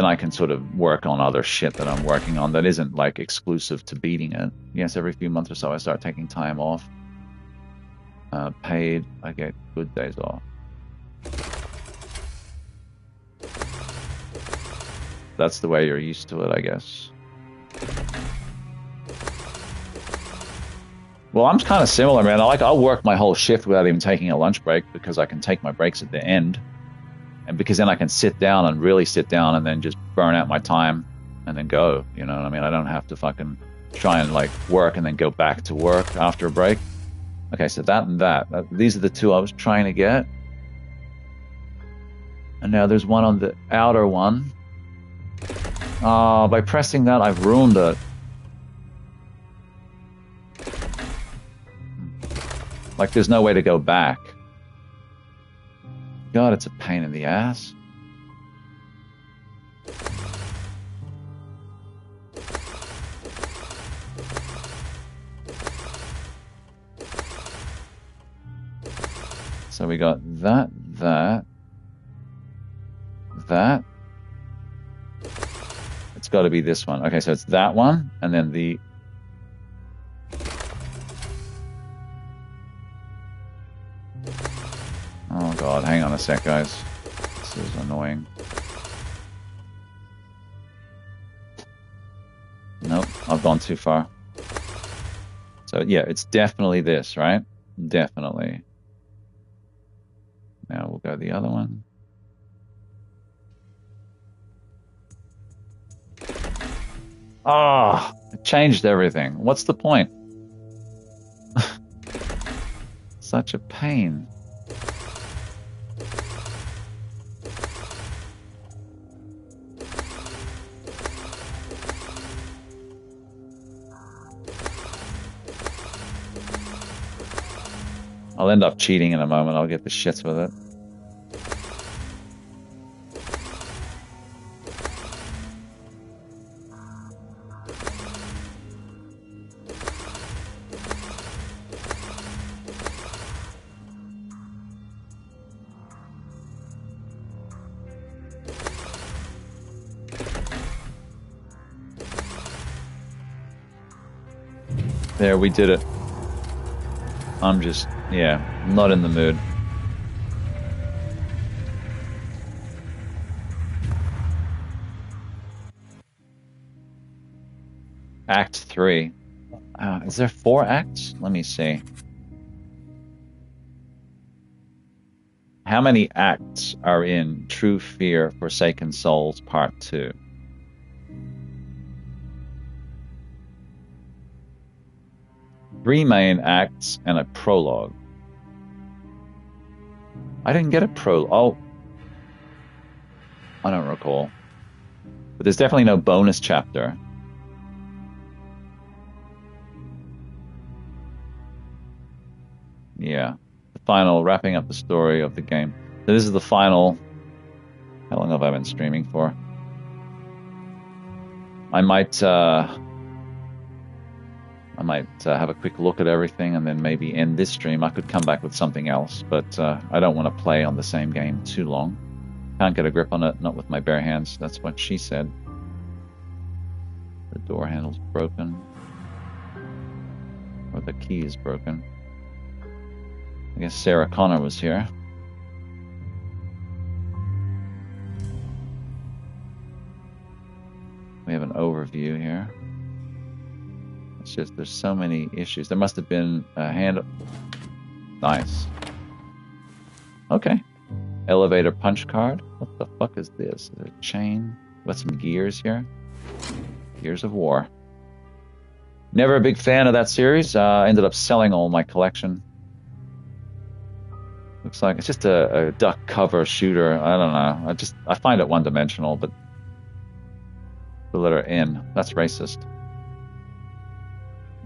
[SPEAKER 1] I can sort of work on other shit that I'm working on that isn't like exclusive to beating it. Yes, every few months or so I start taking time off. paid, I get good days off. That's the way you're used to it, I guess. Well, I'm kind of similar, man. I'll work my whole shift without even taking a lunch break because I can take my breaks at the end. And because then I can sit down and really sit down and then just burn out my time and then go. You know what I mean? I don't have to fucking try and like work and then go back to work after a break. Okay, so that and that. These are the two I was trying to get. And now there's one on the outer one. Oh, by pressing that, I've ruined it. Like, there's no way to go back. God, it's a pain in the ass. So we got that. It's got to be this one. Okay, so it's that one, and then the... Oh god, hang on a sec, guys. This is annoying. Nope, I've gone too far. So yeah, it's definitely this, right? Definitely. Now we'll go the other one. Ah, it changed everything. What's the point? Such a pain. I'll end up cheating in a moment. I'll get the shits with it. There, we did it. I'm just, yeah, not in the mood. Act 3. Is there 4 acts? Let me see. How many acts are in True Fear Forsaken Souls Part 2? Three main acts and a prologue. I didn't get a prologue. Oh, I don't recall. But there's definitely no bonus chapter. Yeah. The final, wrapping up the story of the game. So this is the final. How long have I been streaming for? I might have a quick look at everything and then maybe end this stream. I could come back with something else, but I don't want to play on the same game too long. Can't get a grip on it, not with my bare hands. That's what she said. The door handle's broken. Or the key is broken. I guess Sarah Connor was here. We have an overview here. It's just there's so many issues. There must have been a hand. Nice. Okay. Elevator punch card. What the fuck is this? Is it a chain? Got some gears here. Gears of War. Never a big fan of that series. Ended up selling all my collection. Looks like it's just a duck cover shooter. I don't know. I find it one-dimensional, but the letter N. That's racist.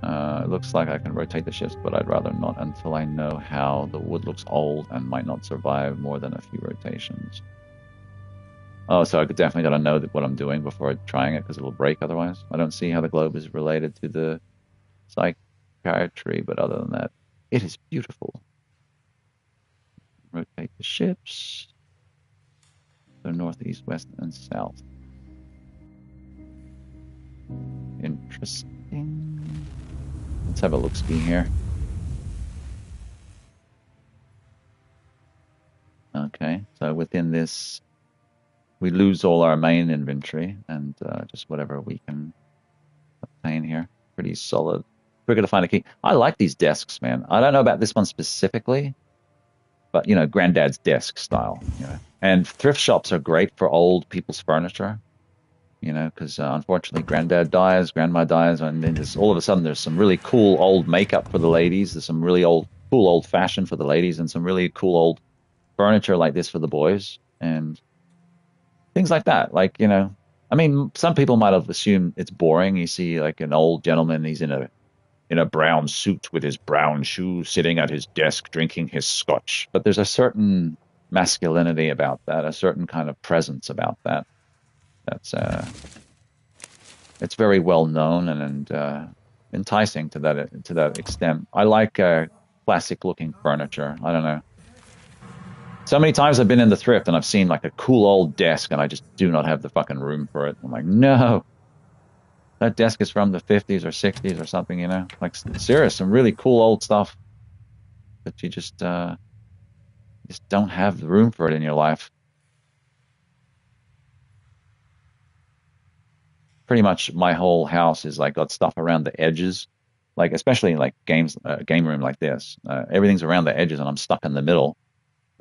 [SPEAKER 1] It looks like I can rotate the ships, but I'd rather not until I know how. The wood looks old and might not survive more than a few rotations. Oh, so I definitely got to know what I'm doing before trying it, because it'll break otherwise. I don't see how the globe is related to the psychiatry, but other than that, it is beautiful. Rotate the ships. So north, east, west, and south. Interesting. Let's have a look-see here. in this, we lose all our main inventory and just whatever we can obtain here. Pretty solid. Quicker to find a key. I like these desks, man. I don't know about this one specifically, but, you know, granddad's desk style. You know? And thrift shops are great for old people's furniture, you know, because unfortunately granddad dies, grandma dies, and then just all of a sudden there's some really cool old makeup for the ladies. There's some really cool old fashion for the ladies and some really cool old furniture like this for the boys and things like that. Like, you know, I mean, some people might have assumed it's boring. You see like an old gentleman, he's in a brown suit with his brown shoes sitting at his desk drinking his scotch. But there's a certain masculinity about that, a certain kind of presence about that. That's it's very well known and enticing to that extent. I like classic looking furniture. I don't know. So many times I've been in the thrift and I've seen like a cool old desk and I just do not have the fucking room for it. I'm like, no, that desk is from the 50s or 60s or something, you know? Like, serious, some really cool old stuff that you just don't have the room for it in your life. Pretty much my whole house is like got stuff around the edges, like especially in like game room like this. Everything's around the edges and I'm stuck in the middle.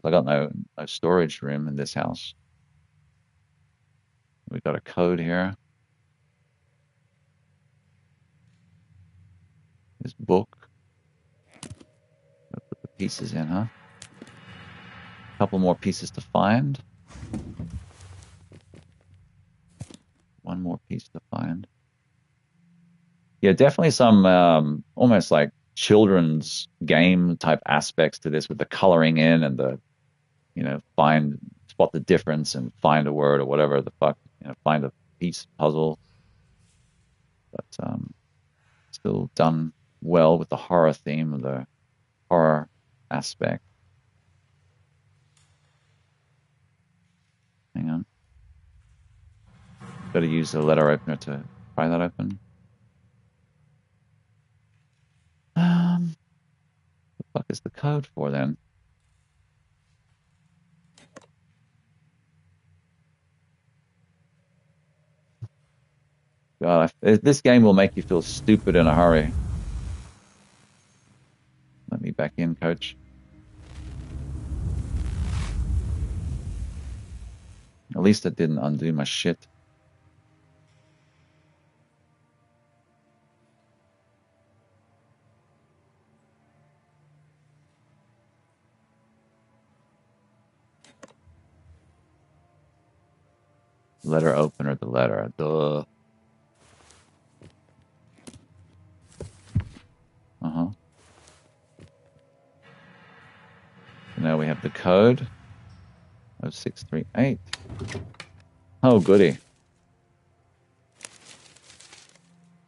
[SPEAKER 1] I got no storage room in this house. We've got a code here. This book. I'll put the pieces in, huh? A couple more pieces to find. One more piece to find. Yeah, definitely some almost like children's game type aspects to this with the coloring in and the, you know, spot the difference and find a word or whatever the fuck, you know, find a piece puzzle. But still done well with the horror theme and the horror aspect. Hang on. Got to use the letter opener to pry that open. What the fuck is the code for then? God, this game will make you feel stupid in a hurry. Let me back in, coach. At least it didn't undo my shit. Letter opener, the letter. Duh. Uh-huh. So now we have the code of 638. Oh, goody.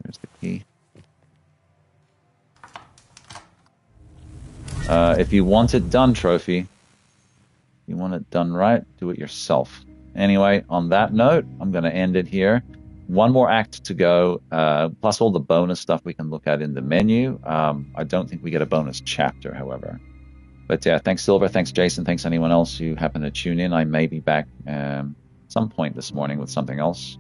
[SPEAKER 1] There's the key. If you want it done, Trophy, you want it done right, do it yourself. Anyway, on that note, I'm going to end it here. One more act to go, plus all the bonus stuff we can look at in the menu. I don't think we get a bonus chapter, however. But yeah, thanks, Silver. Thanks, Jason. Thanks, anyone else who happened to tune in. I may be back some point this morning with something else.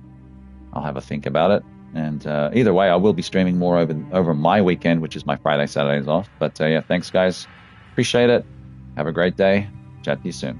[SPEAKER 1] I'll have a think about it. And either way, I will be streaming more over my weekend, which is my Friday, Saturdays off. But yeah, thanks, guys. Appreciate it. Have a great day. Chat to you soon.